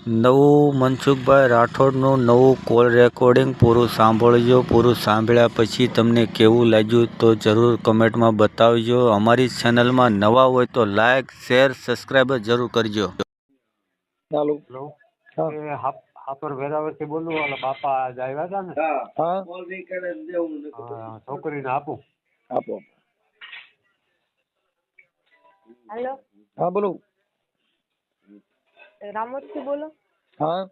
નવું મનસુખભાઈ રાઠોડનું નવું call recording પૂરું સાંભળજો. પૂરું સાંભળ્યા પછી તમને કેવું લાગ્યું તો જરૂર કમેન્ટમાં બતાવજો. અમારી ચેનલમાં નવા હોય તો લાઈક, શેર, સબસ્ક્રાઈબ જરૂર કરજો. ચાલુ. હેલો હા. એ હાપર વેરાવળથી બોલું. ઓલા બાપા આજ આવ્યા હતા ને, હા. છોકરીને આપું. આપો. હેલો, હા બોલો. રામોદથી બોલો. હા.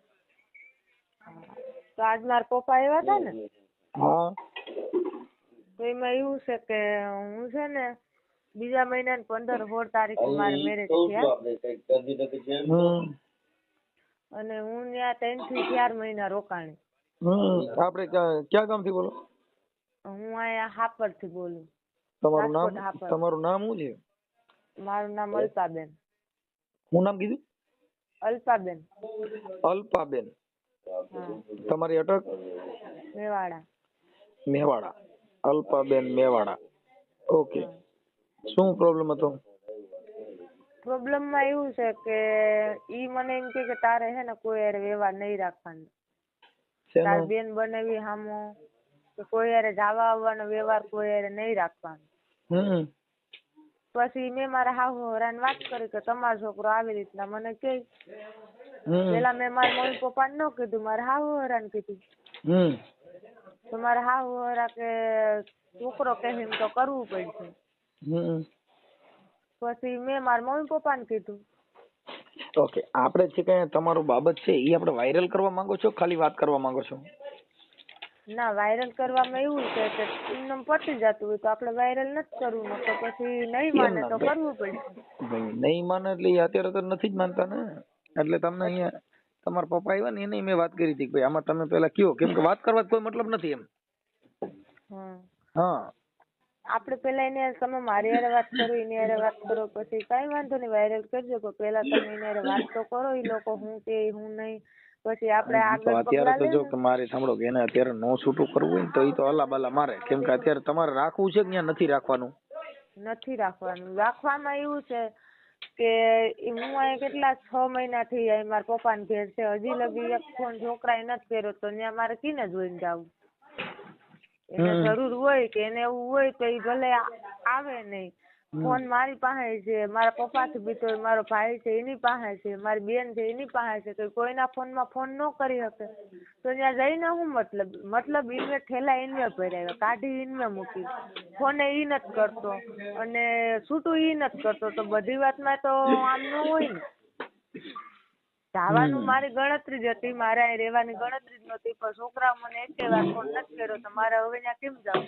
તો આજ મારા પપ્પા આવ્યા હતા ને, હા. તો એમાં એવું છે કે હું છે ને બીજા મહિનાની 15-16 તારીખે મારે મેરેજ થયા અને હું ત્યાં 3 થી 4 મહિના રોકાણી. આપણે ક્યાં ગામથી બોલો? હું અહીંયા હાપરથી બોલું. તમારું નામ? રાજકોટ હાપર. તમારું નામ શું છે? મારું નામ અલ્પાબેન. શું નામ કીધું? અલ્પાબેન. અલ્પાબેન. હા, તમારી અટક? મેવાડા. મેવાડા. અલ્પાબેન મેવાડા. ઓકે. હા. શું પ્રોબ્લેમ હતો? પ્રોબ્લેમમાં એવું છે કે ઈ મને એમ કે તારે હે ને કોઈ હારે વ્યવહાર નહીં રાખવાનો. તાર શેનો? બેન બનાવી હામો કે કોઈ હારે જવા આવવાનો વ્યવહાર કોઈ હારે નહીં રાખવાનો. પછી મેં મારા હાહુરાને વાત કરી કે તમારો છોકરો આવી રીતના મને કહે. પેલા મેં મારા મમ્મી પપ્પાને ન કીધું, મારા હાહુરાને કીધું. તો મારા હાહુરા કે છોકરો કહે એમ તો કરવું પડશે. પછી મેં મારા મમ્મી પપ્પાને કીધું. ઓકે. આપણે છે કે તમારું બાબત છે એ આપણે વાયરલ કરવા માંગો છો, ખાલી વાત કરવા માંગો છો? ના, વાયરલ કરવામાં એવું છે કે એમને પતી જતું હોય તો આપણે વાયરલ નથી કરવું, તો પછી નહીં માને તો કરવું પડશે. ભાઈ નહીં માને એટલે એ અત્યારે તો નથી જ માનતા ને. એટલે તમને અહીંયા તમારા પપ્પા આવ્યા ને એને મેં વાત કરી હતી કે ભાઈ આમાં તમે પેલા કયો, કેમ કે વાત કરવા કોઈ મતલબ નથી એમ. હા. આપણે પેલા એને તમે મારી હારે વાત કરો, એની હારે વાત કરો, પછી કઈ વાંધો નહીં વાયરલ કરજો, પણ પેલા તમે એની હારે વાત તો કરો. એ લોકો હું કે હું નહીં, પછી આપણે આગળ અત્યારે તો પગલાં જો લઈએ. કે મારે સાંભળો કે એને અત્યારે નો છૂટું કરવું હોય ને તો એ તો અલા બલા મારે, કેમ કે અત્યારે તમારે રાખવું છે કે ત્યાં નથી રાખવાનું? નથી રાખવાનું. રાખવામાં એવું છે કે હું અહીંયા કેટલા 6 મહિનાથી અહીં મારા પપ્પાને ઘેર છે, હજી લગી એક ફોન છોકરાએ નથી કર્યો, તો ત્યાં મારે કીને જોઈને જાવું. એને જરૂર હોય કે એને એવું હોય તો એ ભલે આવે નહીં. ફોન મારી પાસે છે, મારા પપ્પાથી બીતો મારો ભાઈ છે એની પાસે છે, મારી બેન છે એની પાસે છે, તો કોઈના ફોનમાં ફોન ન કરી શકે તો ત્યાં જઈને શું મતલબ ઇનવે ઠેલા ઇનવે ભર્યા, કાઢી ઇનવે મૂકી, ફોને ઈ નથી કરતો અને છૂટું ઈ નથી કરતો, તો બધી વાતમાં તો આમ ન હોય ને. જવાનું મારી ગણતરી જ હતી, મારે અહીં રહેવાની ગણતરી જ નહોતી, પણ છોકરા મને એકે વાર ફોન નથી કર્યો તો મારે હવે ત્યાં કેમ જવું?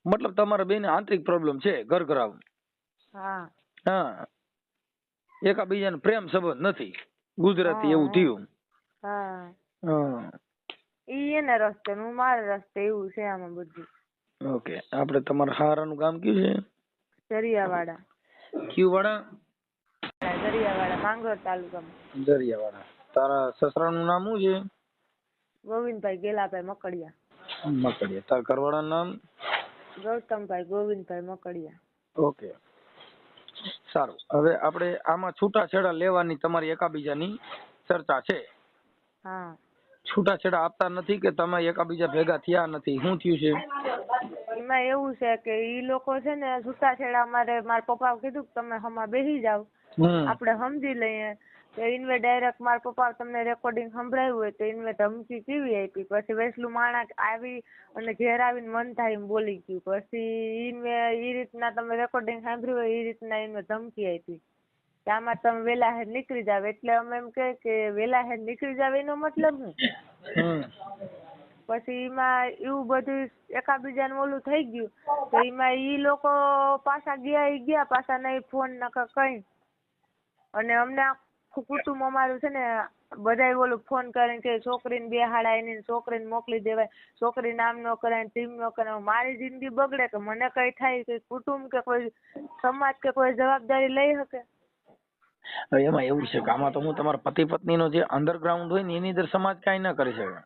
મતલબ તમારા બેને આંતરિક પ્રોબ્લેમ છે, ઘર ઘરાવ? હા. હા. એકાબીજાને પ્રેમ સંબંધ નથી, ગુજરાતી એવું થયું. હા. હા. ઈ એના રસ્તે હું મારા રસ્તે, એવું છે આમાં બધું. ઓકે. આપણે તમારા હારાનું ગામ કયું છે? દરિયાવાડા. કયું વાડા? દરિયાવાડા, માંગરોળ તાલુકામાં. દરિયાવાડા. તારા સસરાનું નામ શું છે? ગોવિંદભાઈ ગેલાભાઈ મકડિયા. મકડિયા. તારા ઘરવાળાનું નામ? ગૌતમભાઈ ગોવિંદભાઈ મકડિયા. ઓકે. સારું. હવે આપણે આમાં છૂટાછેડા લેવાની તમારી એકાબીજાની ચર્ચા છે? હા. છૂટાછેડા આપતા નથી કે તમે એકાબીજા ભેગા થયા નથી, શું થયું છે? એમાં એવું છે કે ઈ લોકો છે ને છૂટાછેડા મારા પપ્પા કીધું કે તમે હમા બેસી જાવ, આપણે સમજી લઈએ. તો ઇનવે ડાયરેક્ટ મારા પપ્પા તમને રેકોર્ડિંગ સંભળાયું હોય તો ઇનવે ધમકી કેવી આપી, પછી વેસલું માણસ આવી અને ઘેર આવીને મન થાય એમ બોલી ગયું, પછી ઇનવે એ રીતના તમે રેકોર્ડિંગ સાંભળ્યું હોય એ રીતના ઇનવે ધમકી આપી કે આમાં તમે વેલા હેર નીકળી જાવ. એટલે અમે એમ કે વેલા હેર નીકળી જાવ એનો મતલબ શું? પછી એમાં એવું બધું એકાબીજાને ઓલું થઈ ગયું, તો એમાં ઈ લોકો પાછા ગયા પાછા નહીં ફોન નકર કઈ. અને અમને આખું કુટુંબ અમારું છે ને બધાય ઓલું ફોન કરીને કે છોકરીને બેહાડાય નહીં, છોકરીને મોકલી દેવાય, છોકરી નામ ન કરાય, ટીમ ન કરાય. મારી જિંદગી બગડે કે મને કઈ થાય કે કુટુંબ કે કોઈ સમાજ કે કોઈ જવાબદારી લઈ શકે? એમાં એવું છે કે આમાં તો હું તમારા પતિ પત્ની નો જે અંડરગ્રાઉન્ડ હોય ને એની અંદર સમાજ કઈ ના કરી શકે.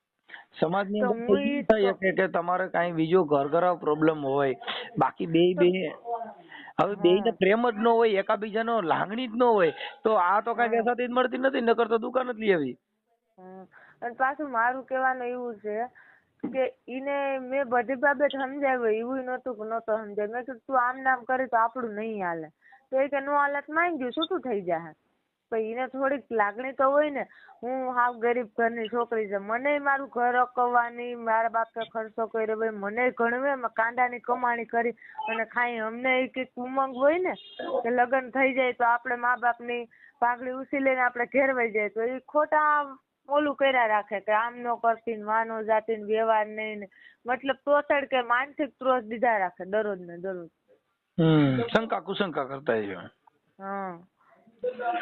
સમાજ ની અંદર થાય કે તમારે કઈ બીજો ઘર ઘરાવ પ્રોબ્લેમ હોય, બાકી બે હવે બેયને પ્રેમ જ ન હોય, એકાબીજાનો લાગણી જ ન હોય, તો આ તો કઈ વેસાતી જ મળતી નથી, નકર તો દુકાન જ લઈ આવી. અને પાછું મારું કહેવાનું એવું છે કે ઈને મેં બધી બાબત સમજાવ્યો, એવું નહોતું સમજાય. મેં કીધું તું આમ નામ કરી તો આપણું નહીં હાલે. તો એ કે નો હાલત માંગ ગયું છૂટું થઈ જાય. પણ એને થોડીક લાગણી તો હોય ને. હું હાવ ગરીબ ઘરની છોકરી છે, મને મારું ઘર અકવવાની, મારા બાપે ખર્ચો કર્યો ભાઈ, મને ગણવે કાંડાની કમાણી કરી અને ખાઈ. અમને એ કઈક ઉમંગ હોય ને કે લગ્ન થઈ જાય તો આપણે મા બાપની પાઘડી ઉછી લઈને આપણે ઘેર વહી જાય, તો એ ખોટા ઓલું કર્યા રાખે કે આમ નો કરતી, વાનો જાતી, વ્યવહાર નહીં ને, મતલબ તોતડ કે માનસિક ત્રોસ દીધા રાખે દરરોજ ને દરરોજ. શંકા કુશંકા કરતા છે. હા,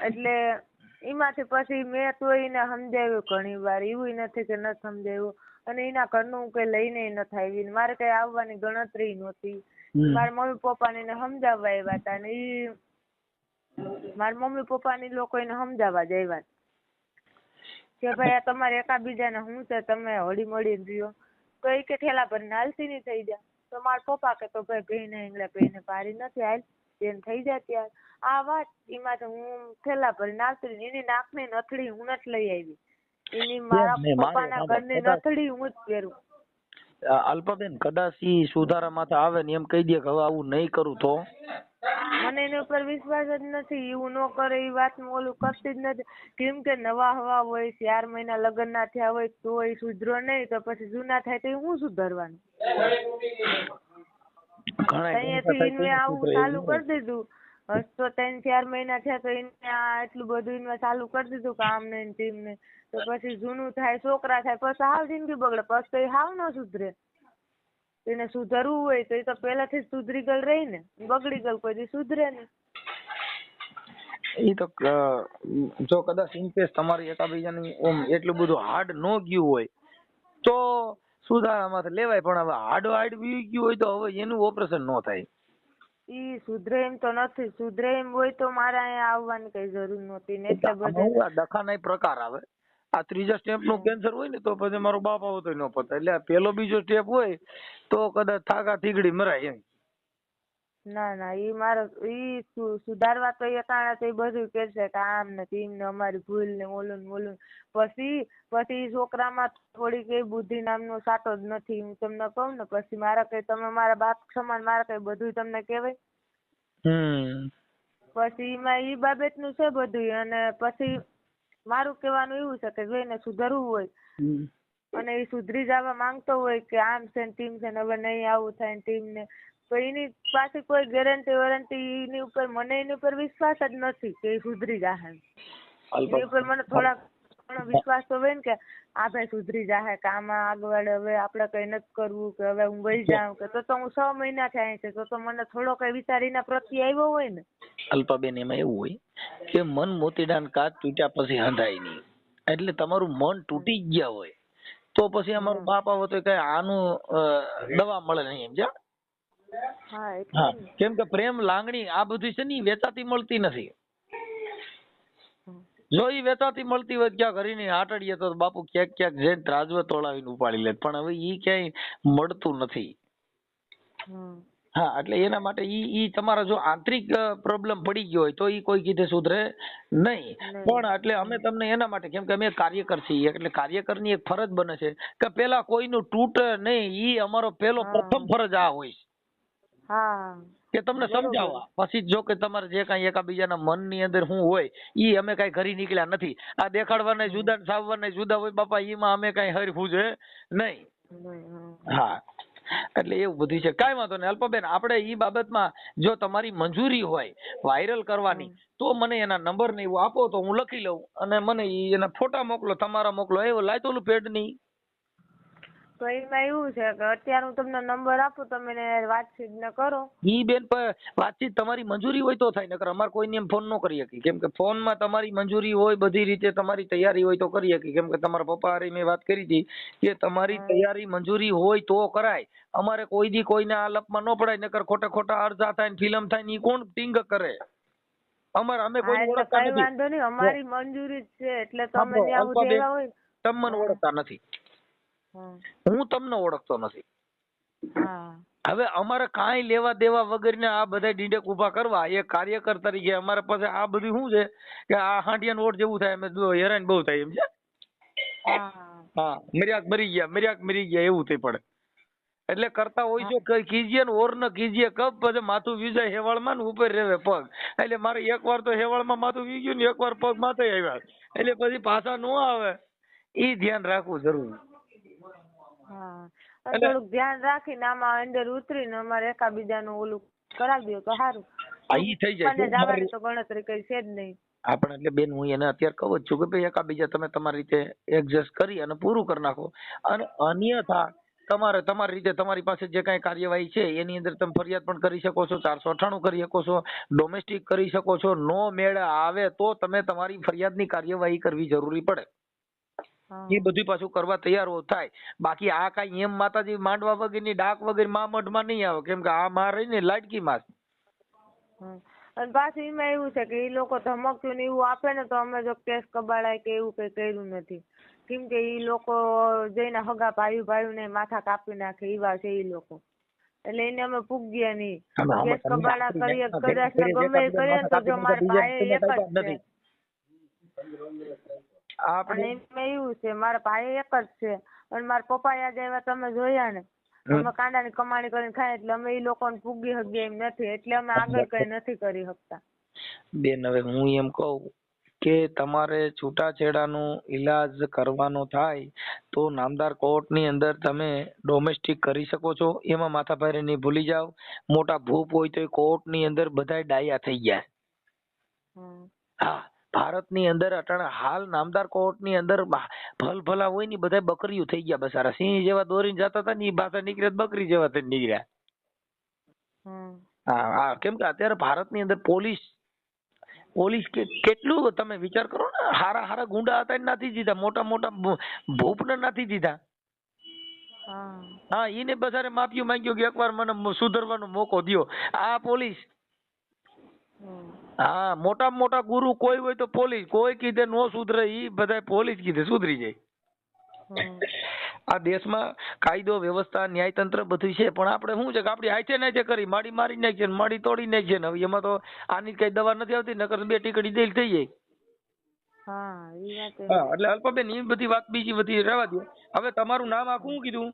એટલે એમાંથી પછી મેં તો એને સમજાવ્યું ઘણી વાર, એવું નથી કે નથી સમજાવ્યું. અને એના ઘરનું કઈ લઈને નથી આવી, મારે કઈ આવવાની ગણતરી નહોતી. મારા મમ્મી પપ્પાને સમજાવવા આવ્યા હતા, ને ઈ મારા મમ્મી પપ્પાની લોકો એને સમજાવવા જ આવ્યા કે ભાઈ આ તમારે એકાબીજાને શું છે, તમે હળી મળીને રહ્યો. તો એ કે ઠેલા પર નાલસી ની થઈ જાય. તો મારા પપ્પા કે તો ભાઈ ભાઈને એટલે ભાઈને પારી નથી, હાલ એને થઈ જાય ત્યારે આ વાત. એમાં તો હું ઠેલા પર નાલસી, એની નાકની નથડી હું નથી લઈ આવી, એની મારા પપ્પાના ઘરની નથડી હું જ પહેરું. અલ્પાબેન કદાચ ઈ સુધારા માથે આવે ને એમ કહી દે કે હવે આવું નહીં કરું તો મને એની ઉપર વિશ્વાસ જ નથી. એવું ન કરે એ વાત ઓલું કરતી જ નથી. કેમ કે નવા હવા હોય, 4 મહિના લગ્ન ના થયા હોય તો એ સુધરો નહીં, તો પછી જૂના થાય તો હું સુધરવાનું. અહીંયાથી એને આવું ચાલુ કરી દીધું. તો 3-4 મહિના થયા તો એને એટલું બધું એને ચાલુ કરી દીધું કે આમ ને તેમ ને. તો પછી જૂનું થાય, છોકરા થાય, પછી હાવ જિંદગી બગડે. પછી તો એ હાવ ન સુધરે. એને સુધરવું હોય તો એ તો પહેલાથી જ સુધરી ગયેલ રહી ને, બગડી ગયેલ કોઈ સુધરે નહીં. એ તો જો કદાચ ઇનકેસ તમારી એકાબીજાની ઓમ એટલું બધું હાર્ડ ન ગયું હોય તો સુધારામાં લેવાય, પણ હવે હાર્ડ વી ગયું હોય તો હવે એનું ઓપરેશન ન થાય. ઈ સુધરે એમ તો નથી. સુધરે એમ હોય તો મારે અહીંયા આવવાની કઈ જરૂર નહોતી ને. એટલે બધે દખાના પ્રકાર આવે. આ ત્રીજા સ્ટેપ નું કેન્સર હોય ને તો પછી મારો બાપ આવો તો ન પતા. એટલે પેલો બીજો સ્ટેપ હોય તો કદાચ થાકા થીગડી મરાય એમ. ના ઈ મારો ઈ સુધારવા તો એ કારણે તો એ બધું કહેશે કે આમ ને તેમ ને અમારી ભૂલ ને ઓલું ને ઓલું. પછી છોકરામાં થોડી કઈ બુદ્ધિ નામનો સાટો જ નથી. હું તમને કહું ને પછી મારા કઈ તમે મારા બાપ સમાન, મારા કઈ બધું તમને કહેવાય. પછી એમાં ઈ બાબતનું છે બધું. અને પછી મારું કહેવાનું એવું છે કે જો એને સુધરવું હોય અને એ સુધરી જવા માંગતો હોય કે આમ છે ને તેમ છે ને હવે નહીં આવું થાય ને તેમ ને, તો એની પાસે કોઈ ગેરંટી એની ઉપર, મને એની ઉપર વિશ્વાસ જ નથી કે એ સુધરી જાહે. એની ઉપર મને થોડાક ઘણો વિશ્વાસ તો હોય ને કે આ ભાઈ સુધરી જાહે, કે આમાં આગળ હવે આપણે કઈ નથી કરવું, કે હવે હું વહી જાઉં, કે તો હું 6 મહિના થયા છે તો મને થોડો કઈ વિચાર એના પ્રત્યે આવ્યો હોય ને. અલ્પાબેન એમાં એવું હોય કે મન મોતીડાન કાચ તૂટ્યા પછી હંધાય નહીં. એટલે તમારું મન તૂટી ગયા હોય તો પછી અમારું બાપ આવો તો કઈ આનું દવા મળે નહીં એમ. હા, કેમ કે પ્રેમ લાગણી આ બધું છે ને વેચાતી મળતી નથી. જો ઈ વેચાતી મળતી હોય ક્યાં ઘરની આટડીએ તો બાપુ ક્યાંક જઈને રાજવે તોડાવીને ઉપાડી લે, પણ હવે ઈ ક્યાંય મળતું નથી. હા, એટલે એના માટે ઈ તમારા જો આંતરિક પ્રોબ્લેમ પડી ગયો હોય તો ઈ કોઈ કીધે સુધરે નહીં. પણ એટલે અમે તમને એના માટે, કેમ કે અમે કાર્યકર છીએ એટલે કાર્યકરની એક ફરજ બને છે કે પેલા કોઈનું તૂટે નહીં. ઈ અમારો પ્રથમ ફરજ આ હોય કે તમને સમજાવવા. પછી જો કે તમારે જે કઈ એકાબીજાના મનની અંદર શું હોય ઈ અમે કઈ ઘરી નીકળ્યા નથી. આ દેખાડવાના જુદા ને સાવવાના જુદા હોય બાપા, એમાં અમે કઈ હરખું છે નહીં. હા, એટલે એવું બધું છે. કાંઈ વાંધો નહીં અલ્પાબેન, આપણે ઈ બાબતમાં જો તમારી મંજૂરી હોય વાયરલ કરવાની તો મને એના નંબર ને એવું આપો તો હું લખી લઉં અને મને એના ફોટા મોકલો, તમારા મોકલો. એવું લાયતોલું પેડ ની તો એમાં એવું છે કે અત્યારે હું તમને નંબર આપું, તમે વાતચીત ને કરો. ઈ બેન વાતચીત તમારી મંજૂરી હોય તો થાય, નકર અમારે કોઈને એમ ફોન ન કરી શકી. કેમ કે ફોન માં તમારી મંજૂરી હોય, બધી રીતે તમારી તૈયારી હોય તો કરી શકી. કેમ કે તમારા પપ્પા હારે મેં વાત કરી હતી કે તમારી તૈયારી મંજૂરી હોય તો કરાય. અમારે કોઈ દી કોઈને આ લપમાં ન પડાય, નકર ખોટા અરજા થાય ને ફિલ્મ થાય ને ઈ કોણ ટીંગ કરે. અમે કોઈ ઓળખતા નથી. વાંધો નહીં, અમારી મંજૂરી જ છે એટલે તમે ત્યાં સુધી એવા હોય. તમે મને ઓળખતા નથી, હું તમને ઓળખતો નથી. હવે અમારે કાંઈ લેવા દેવા વગરને આ બધા ડીડક ઊભા કરવા એ કાર્યકર તરીકે અમારા પાસે આ બધું શું છે કે આ હાંડિયાનો ઓટ જેવું થાય અમે હેરાન બહુ થાય એમ છે. હા મર્યાક મરી ગયા એવું થઈ પડે એટલે કરતા હોય છો કીજીએ ને ઓર ન કીજીએ કબ પછી માથું વીજાય હેવાળમાં ને ઉપર રેવે પગ એટલે મારે એકવાર તો હેવાળમાં માથું વીગ્યું ને એકવાર પગ માથે આવ્યા એટલે પછી પાછા નો આવે ઈ ધ્યાન રાખવું જરૂરી. થોડુંક ધ્યાન રાખીને આમાં અંદર ઉતરીને અમારે એકાબીજાનું ઓલું કરાવી દો તો સારું. ઈ થઈ જાય જવાની તો ગણતરી કઈ છે જ નહીં. આપણે એટલે બેન હું એને અત્યારે કહું જ છું કે ભાઈ એકાબીજા તમે તમારી રીતે એડજસ્ટ કરી અને પૂરું કરી નાખો અને અન્યથા તમારે તમારી રીતે તમારી પાસે જે કાંઈ કાર્યવાહી છે એની અંદર તમે ફરિયાદ પણ કરી શકો છો, 498 કરી શકો છો, ડોમેસ્ટિક કરી શકો છો. નો મેળ આવે તો તમે તમારી ફરિયાદની કાર્યવાહી કરવી જરૂરી પડે. એ બધું પાછું કરવા તૈયાર થાય. બાકી આ કાંઈ એમ માતાજી માંડવા વગરની ડાક વગર મા મઢમાં નહીં આવે કેમ કે આ માં રહી ને લાડકી માં. અને પાછું એમાં એવું છે કે એ લોકો ધમક્યું ને એવું આપે ને તો અમે જો કેસ કબાડાય કે એવું કઈ કર્યું નથી કેમ કે એ લોકો જઈને હગા ભાઈ ને માથા કાપી નાખે એવા છે એ લોકો એટલે એને અમે પૂગ્યા નહીં. કેસ કબાડા કરીએ કદાચ ને ગમે એ કરીએ તો જો મારા ભાઈ એક જ છે અને એમાં એવું છે મારા ભાઈ એક જ છે અને મારા પપ્પા યાદ આવ્યા તમે જોયા ને અમે કાંડાની કમાણી કરીને ખાય એટલે અમે એ લોકોને પૂગી હગીએ એમ નથી એટલે અમે આગળ કઈ નથી કરી શકતા. બેન હવે હું એમ કહું કે તમારે છૂટાછેડાનો ઈલાજ કરવાનો થાય તો નામદાર કોર્ટની અંદર તમે ડોમેસ્ટિક કરી શકો છો. એમાં માથાભારે નહીં ભૂલી જાવ. મોટા ભૂપ હોય તો કોર્ટની અંદર બધાય ડાયા થઈ ગયા. હા ભારતની અંદર અટાણે હાલ નામદાર કોર્ટની અંદર ભલભલા હોય ને બધા બકરીઓ થઈ ગયા બસારા. સિંહ જેવા દોરીને જતા હતા ને એ પાછા નીકળ્યા બકરી જેવા થઈને નીકળ્યા. હા હા કેમ કે અત્યારે ભારતની અંદર પોલીસ કેટલું તમે વિચાર કરો ને હારા હારા ગુંડા હતા નથી દીધા, મોટા મોટા ભૂપ ને નથી દીધા. હા એને બસારે માફી માંગ્યો કે એકવાર મને સુધરવાનો મોકો દ્યો. આ પોલીસ હા મોટા મોટા ગુરુ કોઈ હોય તો પોલીસ, કોઈ કીધે નો સુધરે ઈ બધા પોલીસ કીધે સુધરી જાય. આ દેશમાં કાયદો વ્યવસ્થા ન્યાયતંત્ર બધું છે પણ આપણે શું છે કે આપડી હાથે નાચે કરી માડી મારી નાખીએ ને માડી તોડી નાખીએ ને હવે એમાં તો આની કઈ દવા નથી આવતી નકર 2 ટીકડી દેલ થઈ જાય. હા એટલે અલ્પાબેન એ બધી વાત બીજી બધી રહેવા દો. હવે તમારું નામ આખું શું કીધું?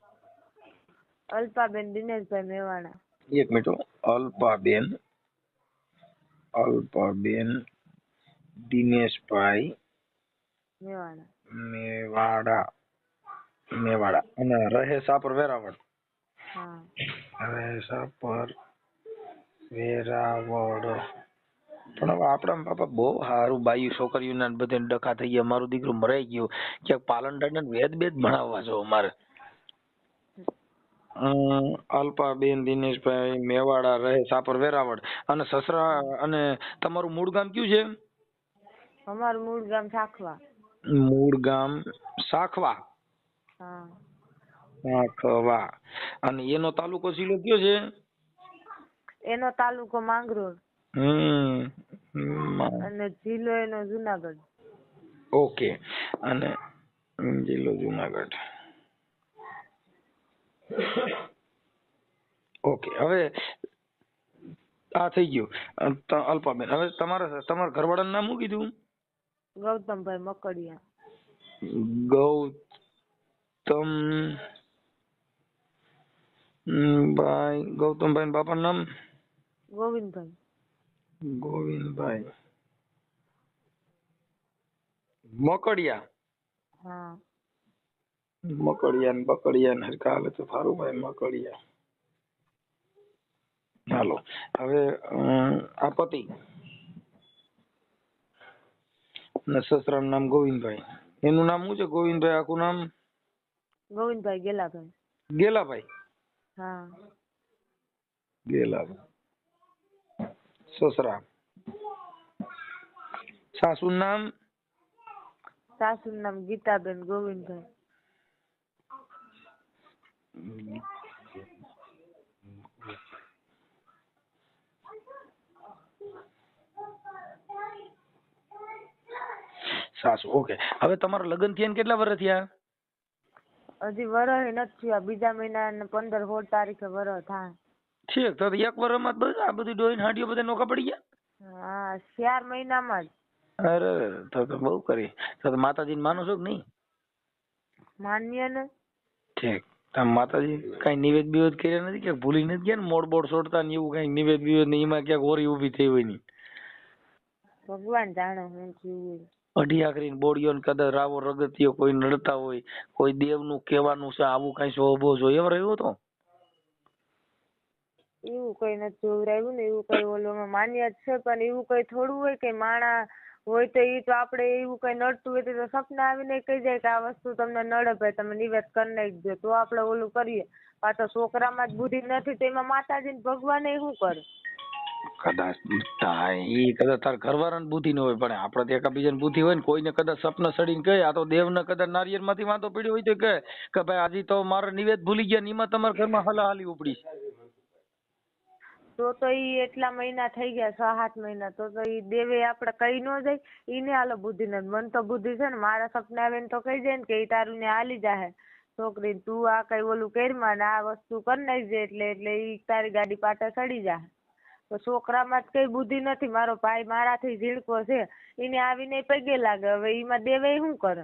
અલ્પાબેન દિનેશભાઈ મેવાડા. એક મિનિટ. અલ્પાબેન દિનેશભાઈ મેવાડા અને રહે સાપર વેરાવળ. રહે સાપર વેરાવળ. પણ હવે આપણા બાપા બહુ સારું બાયું છોકરીઓના બધે ડખા થઈ ગયા. મારું દીકરું મરાઈ ગયું ક્યાંક પાલનડાને વેદ ભણાવવા છો અમારે. અલ્પાબેન દિનેશભાઈ મેવાડા રહે સાપર વેરાવળ અને સસરા અને તમારું મૂળ ગામ કયું છે? અમારું મૂળ ગામ સાખવા. મૂળ ગામ સાખવા. સાખવા અને એનો તાલુકો જિલ્લો કયો છે? એનો તાલુકો માંગરોળ અને જિલ્લો એનો જુનાગઢ. ઓકે અને જિલ્લો જુનાગઢ. ઓકે હવે આ થઈ ગયું અલ્પાબેન. હવે તમારા ઘરવાળાનું નામ શું કીધું? ગૌતમભાઈ મકડિયા. ગૌતમભાઈ બાપાનું નામ? ગોવિંદભાઈ મકડિયા. હા મકડિયા ને બકડિયા ને હરખા હાલે તો સારું ભાઈ. મકડિયા. હાલો હવે આ પતિ ને સસરાનું નામ ગોવિંદભાઈ. એનું નામ શું છે ગોવિંદભાઈ આખું નામ? ગોવિંદભાઈ ગેલાભાઈ. ગેલાભાઈ. હા ગેલાભાઈ. સસરા. સાસુનું નામ? સાસુનું નામ ગીતાબેન ગોવિંદભાઈ. સાસુ. ઓકે હવે તમારા લગ્ન થયા કેટલા વર્ષ થયા? હજી વરહ નથી થયા, બીજા મહિના 15-16 તારીખે વરહ થાય. ઠીક, તો 1 વર્ષમાં જ બધું આ બધી ડોહીને હાડીઓ બધા નોખા પડી ગયા? હા 4 મહિનામાં જ. અરે તો બહુ કરી. તો માતાજીને માનો છો કે નહીં? માન્ય ને. ઠીક, તમે માતાજી કઈ નિવેદ બિવેદ કર્યા નથી કે ભૂલી નથી ગયા ને? મોડ બોડ છોડતા ને એવું કઈ નિવેદ બિવેદ ને એમાં ક્યાંક હોરી ઊભી થઈ હોય ની? ભગવાન જાણે હું જીવું. અઢી આખરી બોડીઓ ને કદાચ રાવો રગતિયો કોઈ નડતા હોય, કોઈ દેવનું કહેવાનું છે આવું કઈ શોભો જોઈએ એમ રહ્યો તો? એવું કઈ નથી જોવરાયું ને, એવું કઈ ઓલોમાં માન્ય જ છે, પણ એવું કઈ થોડું હોય કે માણા હોય તો એ તો આપણે એવું કઈ નડતું હોય તો સપના આવીને કહી જાય કે આ વસ્તુ તમને નડે ભાઈ તમે નિવેદ કરી નાખજો, તો આપણે ઓલું કરીએ. પાછો છોકરામાં જ બુદ્ધિ નથી તો એમાં માતાજી ને ભગવાન શું કરે? કદાચ ઈ કદાચ તાર ઘરવાળાને બુદ્ધિ ન હોય, પણ આપડે તો એકાબીજાને બુદ્ધિ હોય ને. કોઈને કદાચ સપના સડીને કહે, આ તો દેવને કદાચ નારિયેળ માંથી વાંધો પડ્યો હોય તો કહે કે ભાઈ આજે તો મારા નિવેદ ભૂલી ગયા ને એમાં તમારા ઘરમાં હલાહાલી ઉપડી છે. તો ઈ એટલા મહિના થઈ ગયા 6-7 મહિના, તો ઈ દેવે આપણે કઈ ન જાય. ઈને હાલો બુદ્ધિ નથી, મન તો બુદ્ધિ છે ને. મારા સપના આવે ને તો કહી જાય ને કે ઈ તારું ને હાલી જાહે છોકરી, તું આ કઈ ઓલું કર્યું ને આ વસ્તુ કરી નાખજે એટલે ઈ તારી ગાડી પાટે ચડી જાહે. તો છોકરામાં જ કઈ બુદ્ધિ નથી. મારો ભાઈ મારાથી ઝીણકો છે, એને આવીને પગે લાગે. હવે એમાં દેવે શું કરે?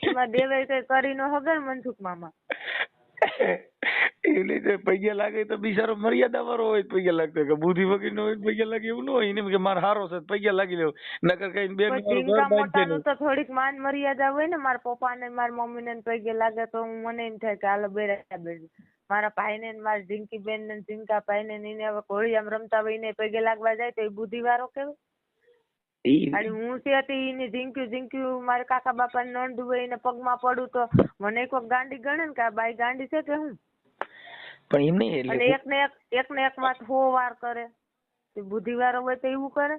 એમાં દેવે કઈ કરી ન હગર મનસુખ મામા. એ રીતે પૈયા લાગે તો બિચારો મર્યાદા વાળો હોય પૈયા લાગતો, કે બુદ્ધિ વગર નો હોય પૈયા લાગે એવું ન હોય. એને કે મારે હારો છે પૈયા લાગી લેવું, નકર કઈ બેન ઝીણકા મોટાનું તો થોડીક માન મર્યાદા હોય ને. મારા પપ્પા ને મારા મમ્મી ને પગે લાગે તો મને એમ થાય કે હાલો બેરા બેઠ. મારા ભાઈ ને મારા ઝીંકી બેન ને ઝીંકા ભાઈ ને એને હવે ઘોડિયામાં રમતા હોય એને પગે લાગવા જાય તો એ બુદ્ધિ વાળો કેવાય? હું છે એને ઝીંક્યું મારા કાકા બાપા ને નોંધ હોય એને પગમાં પડું તો મને કોઈક ગાંડી ગણે ને કે આ બાઈ ગાંડી છે કે હું? પણ એમ નહીં, અને એક ને એક વાત 100 વાર કરે. બુદ્ધિ વાળો હોય તો એવું કરે?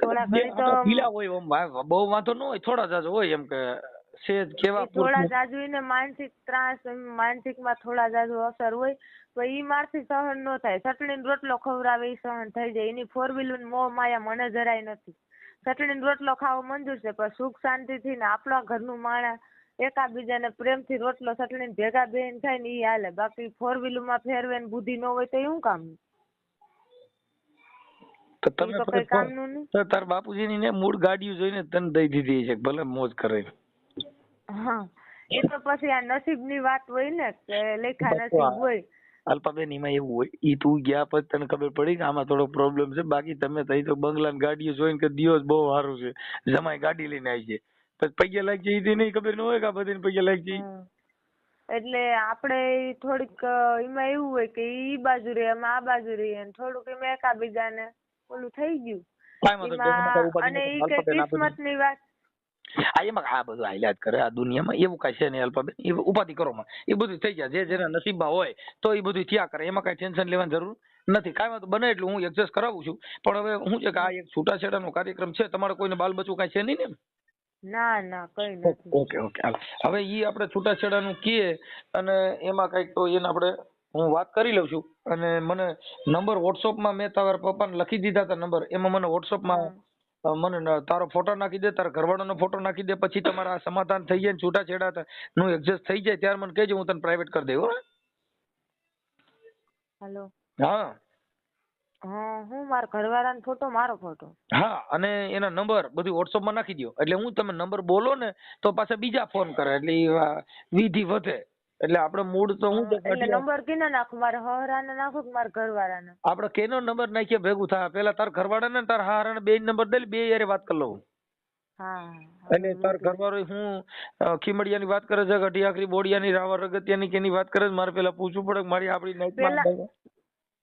થોડા ઘણી તો બહુ વાંધો ન હોય, થોડા જાજો હોય એમ કે સેજ કેવા થોડા જાજુ ને માનસિક ત્રાસ, માનસિક માં થોડા જાજુ અસર હોય તો ઈ મારથી સહન ન થાય. ચટણી નો રોટલો ખવડાવે ઈ સહન થઈ જાય. એની 4 વ્હીલર મોહ માયા મને જરાય નથી. ચટણી નો રોટલો ખાવો મંજૂર છે, પણ સુખ શાંતિ થી ને આપણા ઘરનું માણસ એકાબીજાને પ્રેમથી રોટલો ચટણી ભેગા બેન થાય ને ઈ હાલે. બાકી 4 વ્હીલર માં ફેરવે ને બુદ્ધિ ન હોય તો એવું કામ? તમે તાર બાપુજી ની મૂળ ગાડીઓ જોઈને તને દઈ દીધી છે, ભલે મોજ કરે. હા, એ તો પછી આ નસીબ ની વાત હોય ને, કે લેખા નસીબ હોય. અલ્પાબેન એમાં એવું હોય, ઈ તું ગયા પછી તને ખબર પડી કે આમાં થોડો પ્રોબ્લેમ છે. બાકી તમે તઈ તો બંગલા ની ગાડીઓ જોઈને કે દિવસ બહુ સારું છે, જમાઈ ગાડી લઈને આવી છે, પછી પૈયા લાગી જાય એ નહીં ખબર ન હોય કે આ બધી પૈયા લાગી જાય. એટલે આપણે થોડીક એમાં એવું હોય કે ઈ બાજુ રે અમે આ બાજુ રહીએ, થોડુંક એમાં એકાબીજાને ઓલું થઈ ગયું. અને ઈ કે કિસ્મત ની વાત. એમાં આ બધું હાલ્યા કરે આ દુનિયામાં, એવું કઈ છે નહીં અલ્પાબેન. એ ઉપાધિ કરો માં, એ બધું થઈ જાય. જે જેના નસીબમાં હોય તો એ બધું થયા કરે, એમાં કઈ ટેન્શન લેવાની જરૂર નથી. કાંઈ વાંધો બને એટલું હું એડજસ્ટ કરાવું છું. પણ હવે શું છે કે આ એક છૂટાછેડાનો કાર્યક્રમ છે, તમારે કોઈને બાલ બચ્ચું કઈ છે નહીં ને? ના કઈ નથી. ઓકે હાલ. હવે ઈ આપણે છૂટાછેડાનું કીએ અને એમાં કઈક તો એને આપણે હું વાત કરી લઉં છું. અને મને નંબર વોટ્સઅપમાં મેં તારા પપ્પાને લખી દીધા હતા નંબર, એમાં મને વોટ્સઅપમાં મને તારો ફોટો નાખી દે, તારા ઘરવાળાનો ફોટો નાખી દે. પછી તમારા સમાધાન થઈ જાય ને છૂટાછેડા નું એડજસ્ટ થઈ જાય ત્યારે મને કહેજો, હું તને પ્રાઇવેટ કરી દઉં. હેલો. હા હું મારા ઘરવાળાનો ફોટો, મારો ફોટો. હા, અને એના નંબર બધું વોટ્સઅપમાં નાખી દો. એટલે હું તમે નંબર બોલો ને તો પાછા બીજા ફોન કરે, એટલે વિધિ વધે. એટલે આપણે મૂળ તો હું એટલે નંબર કેને નાખું? મારા હહરાને નાખું કે મારા ઘરવાળાને? આપણે કેનો નંબર નાખીએ ભેગું થાય. પેલા તાર ઘરવાળાને ને તાર હહરાને બે નંબર દે, બે યારે વાત કરી લઉં. હા. અને તાર ઘરવાળો હું ખીમડિયાની વાત કરે છે, અઢી આખરી બોડિયાની, રાવર રગતિયાની કેની વાત કરે છે? મારે પેલા પૂછવું પડે મારી આપણી નાઈટમાં.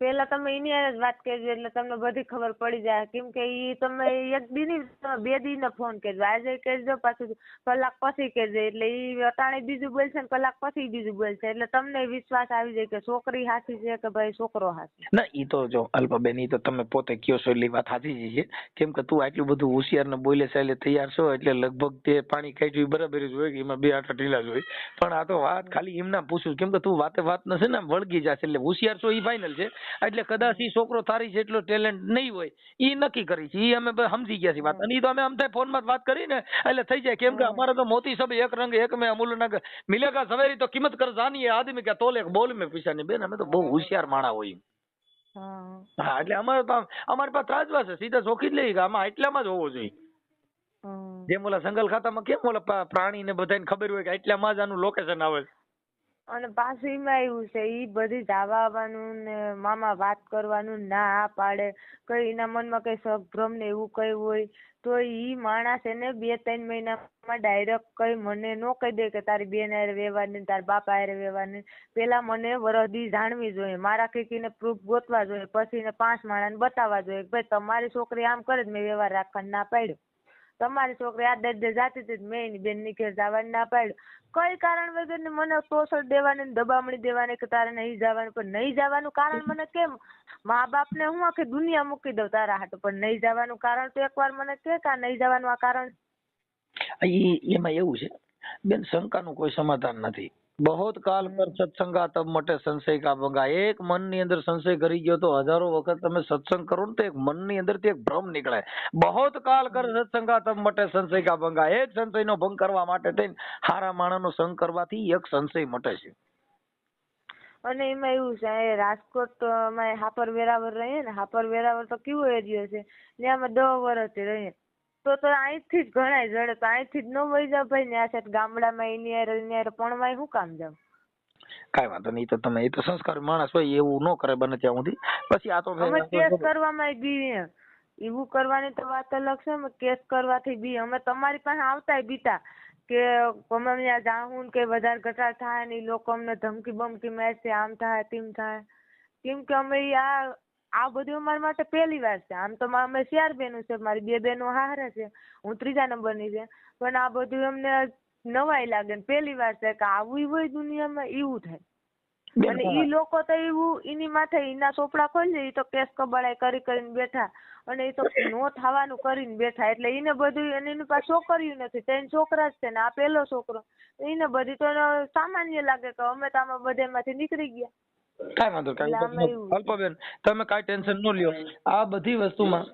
પેલા તમે એની જ વાત કરજો એટલે તમને બધી ખબર પડી જાય. કેમ કે ઈ તમે એક દી ની 2 દી ને ફોન કરજો. આજે કરજો, પાછું કલાક પછી કરજો. એટલે ઈ અટાણે બીજું બોલશે ને કલાક પછી બીજું બોલશે. એટલે તમને વિશ્વાસ આવી જાય કે છોકરી સાચી છે કે ભાઈ છોકરો સાચો. ના ઈ તો જો અલ્પાબેન, ઈ તો તમે પોતે કયો છો એટલે વાત સાચી જ છે. કેમ કે તું આટલું બધું હોશિયાર ને બોલે ચાલે તૈયાર છો, એટલે લગભગ તે પાણી કાઢ્યું બરાબર જ હોય કે એમાં 2 આટા ઢીલા જ હોય. પણ આ તો વાત ખાલી એમના પૂછું, કેમ કે તું વાત નથી ને વળગી જશે. એટલે હોશિયાર છો ઈ ફાઇનલ છે, એટલે કદાચ ઈ છોકરો તારી જેટલો ટેલેન્ટ નહીં હોય ઈ નક્કી કરી છે, ઈ અમે સમજી ગયા છીએ વાત, અને ઈ તો અમે અમથે ફોન માં વાત કરી ને એટલે થઈ જાય, કેમ કે અમારે તો મોતી સબ એક રંગ એક में अमूल नग मिलेगा सवेरी तो कीमत कर जानी है आदमी क्या तोले बोल में पीछा नहीं बेन, અમે તો બહુ હોશિયાર માણા હોય। હા એટલે અમારી પાસે ત્રાજવા છે, સીધા ચોખી જ લઈ ગયા, આમાં એટલામાં જ હોવો જોઈએ। જેમ ઓલા જંગલ ખાતામાં કેમ ઓલા પ્રાણી ને બધાને ખબર હોય કે એટલામાં જ આનું લોકેશન આવે છે। અને પાછું એમાં એવું છે, ઈ બધી જવા આવવાનું ને મામા વાત કરવાનું ના પાડે, કઈ એના મનમાં કઈ સભ્રમ ને એવું કઈ હોય તો ઈ માણસ એને 2-3 મહિનામાં ડાયરેક્ટ કઈ મને નો કહી દે કે તારી બેન હારે વ્યવહારની તારા બાપા હારે વ્યવહારની, પેલા મને વરદી જાણવી જોઈએ, મારા કઈકીને પ્રૂફ ગોતવા જોઈએ, પછી ને 5 માણસને બતાવવા જોઈએ કે ભાઈ તમારી છોકરી આમ કરે જ મેં વ્યવહાર રાખવાનું ના પાડ્યો, તમારી છોકરી આ દર્દે જાતી હતી મેં એની બેન ની ઘેર જવાનું ના પાડ્યું, કઈ કારણ વગર ને મને ટોસર દેવાની દબામણી દેવાની કે તારે નહીં જવાનું, પણ નહીં જવાનું કારણ મને કેમ, મા બાપ ને હું આખી દુનિયા મૂકી દઉં તારા હાટુ, પણ નહીં જવાનું કારણ તો એકવાર મને કે નહીં જવાનું આ કારણ। એમાં એવું છે બેન, શંકાનું કોઈ સમાધાન નથી। बहुत काल कर सत्संगा तब मटे संशय का भंगा। एक मन ની અંદર સંશય કરી ગયો તો હજારો વખત તમે સત્સંગ કરો ને તો એક મન ની અંદર થી એક ભ્રમ નીકળે। बहुत काल कर सत्संगा तब मटे संशय का भंगा। એક સંશય નો ભંગ કરવા માટે થઈને હારા માણસનો સંગ કરવાથી એક સંશય મટે છે। અને એમાં એવું છે, રાજકોટ માં હાપર વેરાવળ રહીએ ને, હાપર વેરાવળ તો કેવો એરિયો છે, ત્યાં અમે 10 વર્ષથી રહીએ, તો અહીંથી જ ઘણાય જડે, તો અહીંથી જ ન વહી જાવ ભાઈ, ત્યાં છે ગામડામાં એની હારે પણ શું કામ જાવ? કાઈ વાંધો નહીં, તો તમે એ તો સંસ્કાર માણસ હોય એવું ન કરે બને ત્યાં સુધી, પછી આ તો અમે કેસ કરવામાં બી એવું કરવાની તો વાત અલગ છે, અમે કેસ કરવાથી બી અમે તમારી પાસે આવતાય બીતા કે અમે ત્યાં જાઉં કે વધારે ઘટાડ થાય ને લોકો અમને ધમકી બમકી મારશે, આમ થાય તેમ થાય, કેમ કે અમે આ બધું અમારા માટે પહેલી વાર છે। આમ તો અમે 4 બહેનો છે, મારી 2 બહેનો હારે છે, હું 3જા નંબરની છે, પણ આ બધું અમને નવાઈ લાગે ને પહેલી વાર છે કે આવું હોય દુનિયામાં, એવું થાય। અને ઈ લોકો તો એવું એની માથે એના ચોપડા ખોલી ઈ તો કેસ કબાડાઈ કરીને બેઠા, અને એ તો નો થવાનું કરીને બેઠા, એટલે એને બધું, અને એની પાસે છોકરીઓ નથી, 3 છોકરા જ છે ને આ પહેલો છોકરો, એને બધી તો સામાન્ય લાગે કે અમે તો આમાં બધેમાંથી નીકળી ગયા। કાઈ વાંધો કાઈ અલ્પબેન, તમે કાઈ ટેન્શન ન લ્યો, આ બધી વસ્તુમાં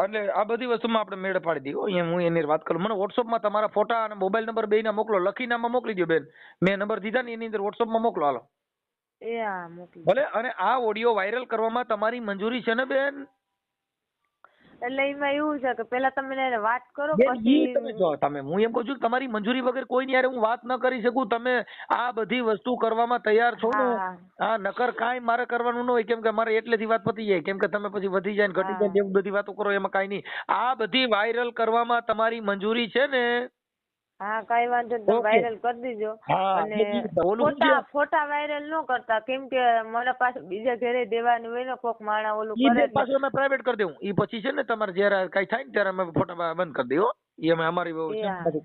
એટલે આ બધી વસ્તુમાં આપણે મેળ પાડી દઈએ। અહીંયા હું એની વાત કરું, મને વોટ્સઅપમાં તમારા ફોટા અને મોબાઈલ નંબર બેયના મોકલો, લખીને આમાં મોકલી દો બેન, મેં નંબર દીધા ને એની અંદર વોટ્સઅપમાં મોકલો, હાલો ભલે। અને આ ઓડિયો વાયરલ કરવામાં તમારી મંજૂરી છે ને બેન? એટલે એમાં એવું છે કે પેલા તમે એને વાત કરો, પછી તમે હું એમ કહું છું કે તમારી મંજૂરી વગર કોઈની હારે હું વાત ન કરી શકું, તમે આ બધી વસ્તુ કરવામાં તૈયાર છો ને? હા, નકર કાંઈ મારે કરવાનું ન હોય, કેમ કે મારે એટલેથી વાત પતી જાય, કેમ કે તમે પછી વધી જાય ને ઘટી જાય એવી બધી વાતો કરો, એમાં કાંઈ નહીં। આ બધી વાયરલ કરવામાં તમારી મંજૂરી છે ને? હા, કઈ વાંધો નહીં, તમે વાયરલ કરી દીજો। અને ફોટા વાયરલ ન કરતા, કેમ કે મને પાછું બીજા ઘરે દેવાનું હોય ને, કોક માણા ઓલું કરે પાછું અમે પ્રાઇવેટ કરી દેવું, ઈ પછી છે ને તમારે જયારે કઈ થાય ને ત્યારે અમે ફોટા બંધ કરી દઈએ, ઈ અમે અમારી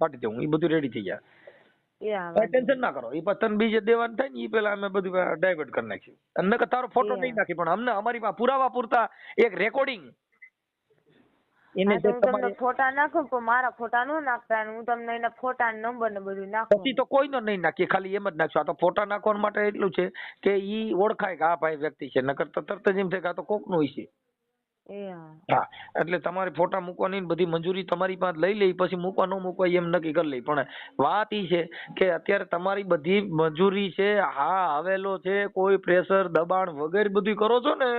કાઢી દેવું, ઈ બધું રેડી થઈ જાય, ટેન્શન ના કરો। ઈ પછી બીજે દેવાનું થાય ને ઈ પેલા અમે બધું ડાયવર્ટ કરી નાખ્યું, અને તારો ફોટો નહીં નાખી, પણ અમને અમારી પાસે પુરાવા પૂરતા એક રેકોર્ડિંગ હું તમને ફોટા નાખું, પણ મારા ફોટા નો નાખતા, હું તમને એના ફોટા નંબર ને બધું નાખું, પછી તો કોઈનો નહીં નાખીએ, ખાલી એમ જ નાખશું। આ તો ફોટા નાખવા માટે એટલું છે કે ઈ ઓળખાય કે આ ભાઈ વ્યક્તિ છે, નકર તો તરત જ એમ થાય કે આ તો કોકનું હોય છે। હા, એટલે તમારે ફોટા મૂકવાની બધી મંજૂરી તમારી પાસે લઈ લઈ, પછી મૂકવા ન મૂકવા એમ નક્કી કરી લઈ, પણ વાત ઈ છે કે અત્યારે તમારી બધી મંજૂરી છે, હા આવેલો છે, કોઈ પ્રેશર દબાણ વગેરે બધું કરો છો ને?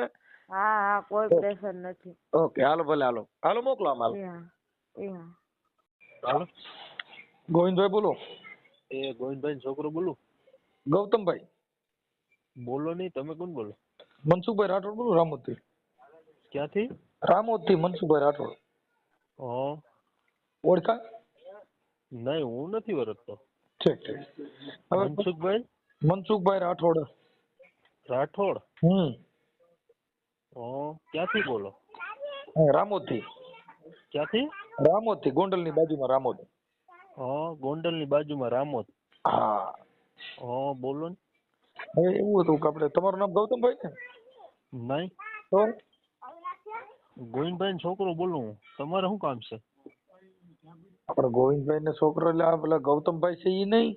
હા, કોઈ પ્રેશર નથી। ઓકે, હાલો ભલે, હાલો મોકલો આમ, હાલો। ગોવિંદભાઈ બોલો? એ ગોવિંદભાઈ છોકરો બોલું? ગૌતમભાઈ બોલો નહીં, તમે કોણ બોલો? મનસુખભાઈ રાઠોડ બોલું, રામોદથી। ક્યાંથી? રામોદથી મનસુખભાઈ રાઠોડ। ઓળખા? નહીં, હું નથી ઓળખતો। ઠીક ઠીક। મનસુખભાઈ રાઠોડ। રાઠોડ? ક્યાંથી બોલો? રામોદથી। ક્યાંથી? રામોદથી, ગોંડલની બાજુમાં રામોદ। ગોંડલની બાજુમાં રામોદ? હા। બોલો ને। હવે એવું હતું કે આપણે, તમારું નામ ગૌતમભાઈ ને? નહીં તો ગોવિંદભાઈ છોકરો બોલું, તમારે શું કામ છે? આપણે ગોવિંદભાઈ ને છોકરો એટલે આ પેલા ગૌતમભાઈ છે ઈ નહીં?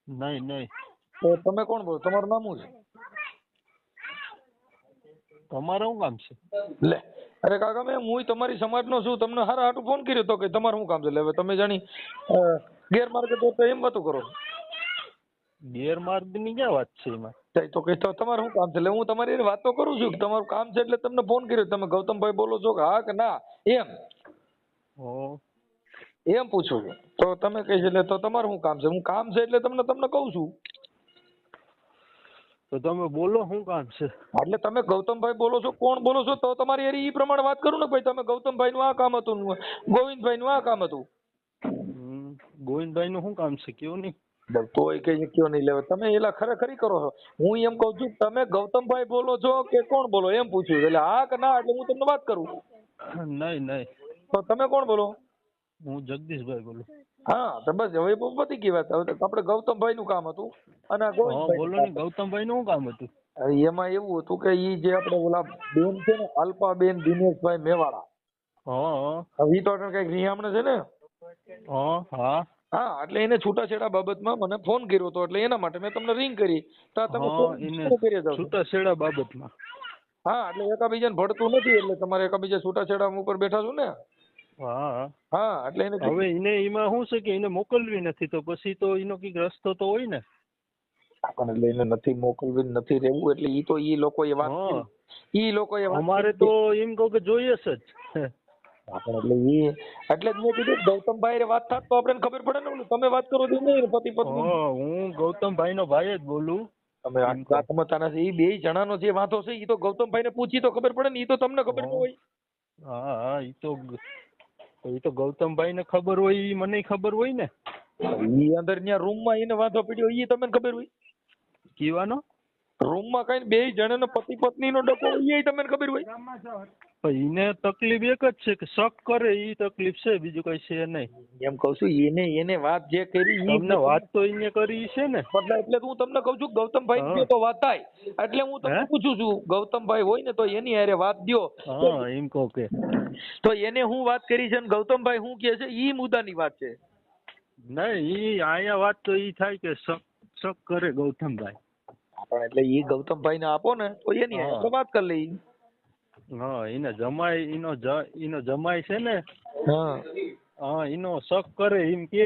નહીં નહીં। તો તમે કોણ બોલો? તમારું નામ શું છે? તમારે શું કામ છે? લે અરે કાકા હું તમારી સમાજનો છું, તમને હારા હાટું ફોન કર્યો તો કે તમારે શું કામ છે? એટલે હવે તમે જાણી ગેરમાર્ગે તો એમ વાતો કરો. ગેરમાર્ગની ક્યાં વાત છે એમાં? તો કે તમારે શું કામ છે? એટલે હું તમારી વાત તો કરું છું કે તમારું કામ છે એટલે તમને ફોન કર્યો. તમે ગૌતમભાઈ બોલો છો કે હા કે ના એમ એમ પૂછું છું. તો તમે કહે છે એટલે તો તમારું શું કામ છે? હું કામ છે એટલે તમને કહું છું. તો તમે બોલો શું કામ છે? એટલે તમે ગૌતમભાઈ બોલો છો, કોણ બોલો છો? તો તમારી હારે ઈ પ્રમાણે વાત કરું ને ભાઈ. તમે ગૌતમભાઈ નું આ કામ હતું, ગોવિંદભાઈ નું આ કામ હતું. ગોવિંદભાઈ નું શું કામ છે કયો નહીં? તોય કઈ કયો નહીં લેવા. તમે એલા ખરેખરી કરો છો. હું એમ કઉ છું તમે ગૌતમભાઈ બોલો છો કે કોણ બોલો એમ પૂછ્યું. એટલે હા કે ના એટલે હું તમને વાત કરું. નહીં. તો તમે કોણ બોલો? હું જગદીશભાઈ બોલું. હા તો બસ હવે પતી ગઈ વાત. હવે આપણે ગૌતમભાઈ નું કામ હતું અને આ ગોવિંદભાઈ બોલો ને, ગૌતમભાઈ નું શું કામ હતું? એમાં એવું હતું કે ઈ જે આપણે ઓલા બેન છે ને અલ્પાબેન દિનેશભાઈ મેવાડા, હવે ઈ તો કઈક રિહામણે છે ને. હા એટલે એને છૂટાછેડા બાબતમાં મને ફોન કર્યો હતો એટલે એના માટે મેં તમને રિંગ કરી. તો તમે શું કરી જાવ? છૂટાછેડા બાબતમાં? હા એટલે એકાબીજાને ભળતું નથી એટલે તમારે એકાબીજા છૂટાછેડા ઉપર બેઠા છો ને. હા એટલે એને હવે એને એમાં શું છે કે એને મોકલવી નથી તો પછી તો એનો કઈક રસ્તો તો હોય ને. આપણને લઈને નથી મોકલવી નથી રહેવું એટલે ઈ તો ઈ લોકોએ વાત અમારે તો એમ કહું કે જોઈએ છે જ. એટલે જ મેં કીધું ગૌતમભાઈ વાત થાત તો આપણે ખબર પડે ને. તમે વાત કરો છો નહીં પતિ પત્ની. હું ગૌતમભાઈ નો ભાઈ જ બોલું. તમે આત્મતાના છે એ બે જણાનો જે વાંધો છે એ તો ગૌતમભાઈ ને પૂછી તો ખબર પડે ને. એ તો તમને ખબર ન હોય. હા એ તો ગૌતમભાઈ ને ખબર હોય, એ મને ખબર હોય ને. ઈ અંદર ત્યાં રૂમ માં એને વાંધો પડ્યો એ તમને ખબર હોય? કીવાનો રૂમ માં કઈ બે જણાનો પતિ પત્ની નો ડકો હોય એ તમને ખબર હોય? એને તકલીફ એક જ છે કે શક કરે એ તકલીફ છે, બીજું કઈ છે નહીં. એમ કઉ છું એને વાત જે કરી તમને વાત તો એને કરી છે ને. એટલે હું તમને કઉ છું ગૌતમભાઈ ની તો વાત થાય એટલે હું તમને પૂછું છું. ગૌતમભાઈ હોય ને તો એની હારે વાત દ્યો. એમ કહો કે તો એને હું વાત કરી છે ને ગૌતમભાઈ હું કે છે ઈ મુદ્દાની વાત છે. નહીં ઈ આયા વાત તો ઈ થાય કે શક કરે ગૌતમભાઈ. પણ એટલે ઈ ગૌતમભાઈ ને આપો ને તો એની હારે વાત કરી લઈ. એને જમાય એનો જમાય છે ને. એનો શક કરે એમ કે.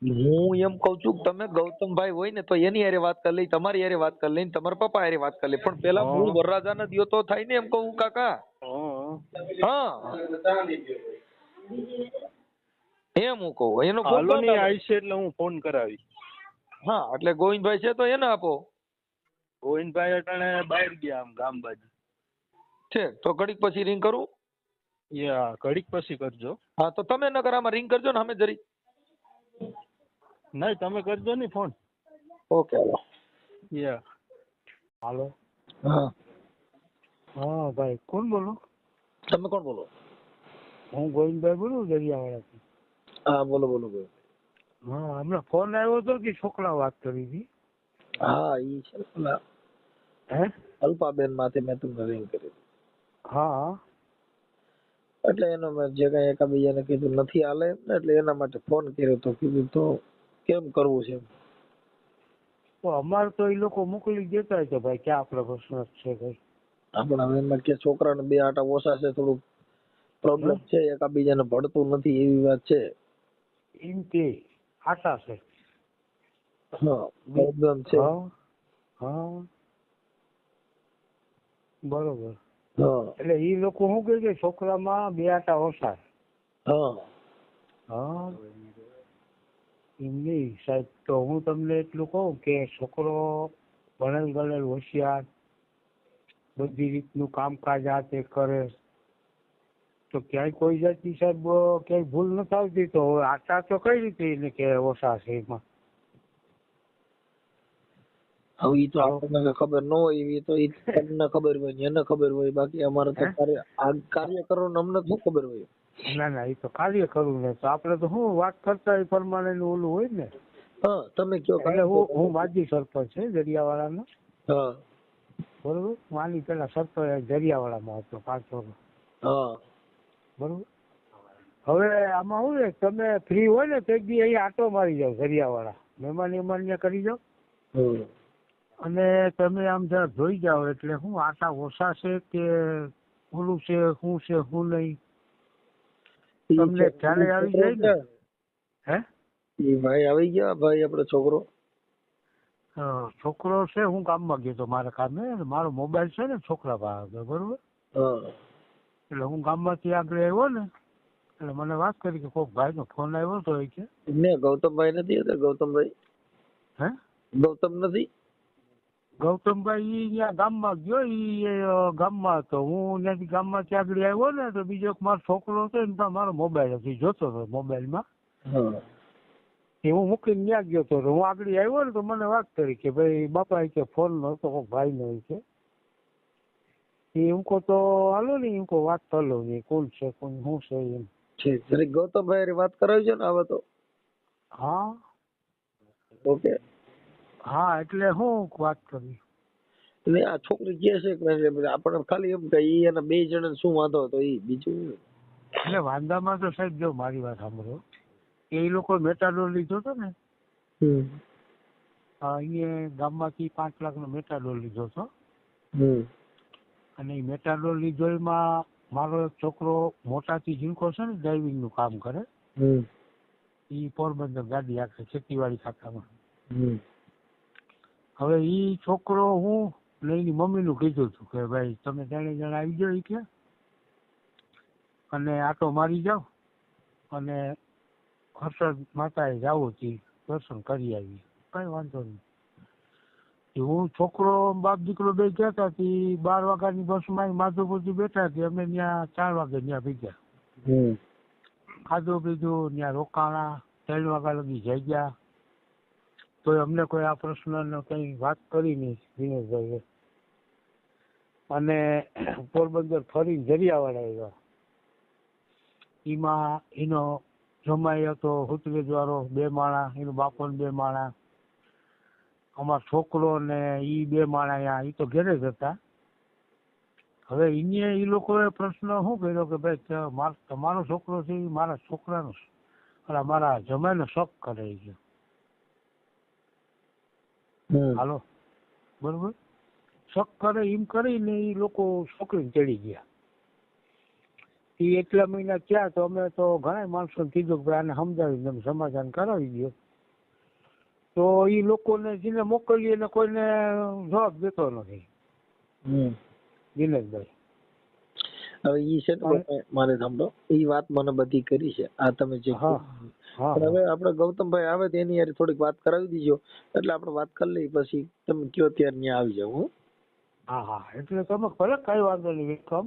હું એમ કઉ છું તમે ગૌતમભાઈ હોય ને તો એની હારે વાત કરી લઈ, તમારી હારે વાત કરી લઈ, તમારા પપ્પા હારે વાત કરી લઈ. પણ પેલા મૂળ વરરાજા ને દ્યો તો થાય ને એમ કહું કાકા. એમ હું કહું એનો હાલો ની આવી છે એટલે હું ફોન કરાવી. હા એટલે ગોવિંદભાઈ છે તો એને આપો. ગોવિંદભાઈ અટાણે બહાર ગયા આમ ગામ બાજુ છે તો ઘડીક પછી રિંગ કરું. ઘડીક પછી કરજો. હા તો તમે ન કરામાં રિંગ કરજો ને અમે જરી. નહીં તમે કરજો ને ફોન. ઓકે હાલો. હાલો. હા ભાઈ કોણ બોલો? તમે કોણ બોલો? હું ગોવિંદભાઈ બોલું દરિયાવાળાથી. હા બોલો. હા હમણાં ફોન આવ્યો હતો કે છોકરા વાત કરી હતી. હા ઈ છે પેલા અલ્પાબેન માંથી મેં તમને રિંગ કરી. હા એટલે એનો મેં જે કઈ એકાબીજાને કીધું નથી હાલે ને એટલે એના માટે ફોન કર્યો તો કીધું તો કેમ કરવું છે. તો અમારે તો એ લોકો મોકલી દેતા હોય તો ભાઈ ક્યાં આપડે પ્રશ્ન છે કઈ. આપણા એમાં કે છોકરાને બે આટા ઓછા છે, થોડુંક પ્રોબ્લેમ છે, એકાબીજાને ભળતું નથી એવી વાત છે. એમ કે આશા છે. પ્રોબ્લેમ છે. બરોબર. એટલે ઈ લોકો શું કહે કે છોકરામાં બે આટા ઓછા. એમ નહીં સાહેબ. તો હું તમને એટલું કહું કે છોકરો ભણેલ ગણેલ હોશિયાર, બધી રીતનું કામકાજ આ તે કરે તો ક્યાંય કોઈ જાતની સાહેબ ક્યાંય ભૂલ નથી આવતી. તો આશા તો કઈ રીતે એને કે ઓછા છે એમાં? હવે ઈ તો આપણને ખબર ન હોય, એ તો તમને ખબર હોય એને ખબર હોય. બાકી અમારે તો કાર્ય કરવાનું અમને શું ખબર હોય? ના એ તો કાર્ય કરવું ને તો આપડે તો શું વાત કરતા એ પ્રમાણે ઓલું હોય ને. તમે કયો. એટલે હું માજી સરપંચ છે દરિયાવાળાનો. બરોબર. હું આની પેલા સરપંચ દરિયાવાળામાં હતો 5 વર્ષ. બરોબર. હવે આમાં શું છે તમે ફ્રી હોય ને તો એક દી અહીંયા આટો મારી જાવ દરિયાવાળા, મહેમાન ત્યાં કરી જાવ. અને તમે આમ જરા જોઈ જાઓ એટલે શું આટા ઓછા છે કે ઓલું છે શું નહીં તમને ખ્યાલે આવી જાય ને. હે એ ભાઈ આવી ગયા ભાઈ આપણો છોકરો. છોકરો છે હું ગામમાં ગયો તો મારા કામે મારો મોબાઈલ છે ને છોકરા પાસે બરોબર એટલે હું ગામમાંથી આગળ આવ્યો ને એટલે મને વાત કરી કે કોઈક ભાઈ નો ફોન આવ્યો તો એ કે ગૌતમભાઈ નથી હતા? ગૌતમભાઈ હે ગૌતમ નથી? ગૌતમભાઈ ઈ ત્યાં ગામમાં ગયો ઈ ગામમાં હતો હું ત્યાંથી ગામમાંથી આગળ આવ્યો ને તો બીજો એક મારો છોકરો હતો ને ત્યાં મારો મોબાઈલ હતો જોતો હતો મોબાઈલમાં એ હું મૂકીને ત્યાં ગયો હતો હું આગળ આવ્યો ને તો મને વાત કરી કે ભાઈ બાપા કે ફોન નો હતો કોઈ ભાઈ નો છે એ ઉनको તો હાલો ને ઉनको વાત કરો ને કોણ છે કોણ શું છે એમ. ઠીક ગૌતમભાઈ વાત કરાવી છે ને હવે તો? હા ઓકે હા એટલે હું વાત કરી એટલે આ છોકરી કે છે કે આપણે ખાલી એમ કે ઈ એના બે જણા શું વાંધો હતો ઈ બીજું એટલે વાંધામાં તો સાહેબ જો મારી વાત સાંભળો એ લોકો મેટાડોર લીધો હતો ને અહીંયા ગામમાંથી 5 લાખનો મેટાડોર લીધો હતો અને એ મેટાડોર લીધો એમાં મારો એક છોકરો મોટાથી ઝીણકો છે ને ડ્રાઇવિંગ નું કામ કરે એ પોરબંદર ગાડી આખે ખેતીવાડી ખાતામાં. હવે ઈ છોકરો હું એની મમ્મીનું કીધું હતું કે ભાઈ તમે 3 જણા આવી જાઓ કે અને આટો મારી જાઓ અને હર્ષદ માતાએ જાવું હતી દર્શન કરી આવી કઈ વાંધો નહીં. હું છોકરો બાપ દીકરો બે ગયા હતા 12 વાગ્યાની બસમાં માધવપુરથી બેઠા હતી અમે ત્યાં 4 વાગે ત્યાં ભેગ્યા ખાધું પીધું ત્યાં રોકાણા 3 વાગ્યા લગી જઈ ગયા તો અમને કોઈ આ પ્રશ્ન કઈ વાત કરી નહીં દિનેશભાઈ. અને પોરબંદર ફરીને જરિયાવાડા આવ્યા એમાં એનો જમાઈ હતો હુતરેજ વાળો 2 માણા એનો બાપો 2 માણા અમારો છોકરો ને ઈ 2 માણા ઈ તો ઘરે જ હતા. હવે એને એ લોકોએ પ્રશ્ન શું કર્યો કે ભાઈ તમારો છોકરો છે એ મારા છોકરાનો અને મારા જમાઈનો શક કરે છે હાલો બરોબર શક કરે એમ કરીને એ લોકો છોકરીને ચડી ગયા. એ એટલા મહિના થયા તો અમે તો ઘણા માણસોને કીધું કે આને સમજાવી તમે સમાધાન કરાવી દો તો એ લોકોને જેને મોકલીએ ને કોઈને જવાબ દેતો નથી દિનેશભાઈ. હવે ઈ છે ને મારે સાંભળો ઈ વાત મને બધી કરી છે આ તમે જે હવે આપણે ગૌતમભાઈ આવે તો એની યાર થોડીક વાત કરાવી દીજો એટલે આપણે વાત કરી લઈએ પછી તમે કયો ત્યારે ત્યાં આવી જાવ. હા એટલે તમે ભલે કઈ વાંધો નહીં વેલકમ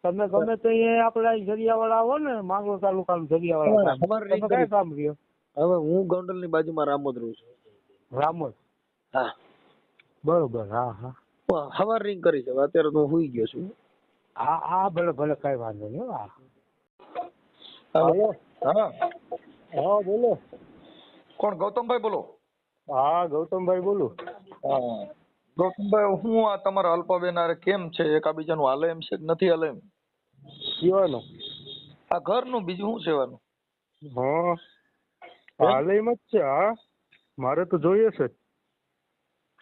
તમે ગમે તો આપણે જરિયાવાળા આવો ને માંગરોળ તાલુકાનું જરિયાવાળા કઈ કામ રહ્યો? હવે હું ગોંડલ ની બાજુમાં રામોદ રહું છું. રામોદ? હા બરોબર. હા હવાર રિંગ કરી છે અત્યારે તો હું સુઈ ગયો છું. હા ભલે કઈ વાંધો નહીં. હાલો હા બોલો. કોણ? ગૌતમભાઈ બોલો? હા ગૌતમભાઈ બોલું. ગૌતમભાઈ હું આ તમારા અલ્પાબેન આરે કેમ છે એકાબીજાનું હાલે એમ છે કે નથી હાલે એમ? કેવાનું? આ ઘરનું બીજું શું સેવાનું? હા હાલે એમ જ છે. હા મારે તો જોઈએ છે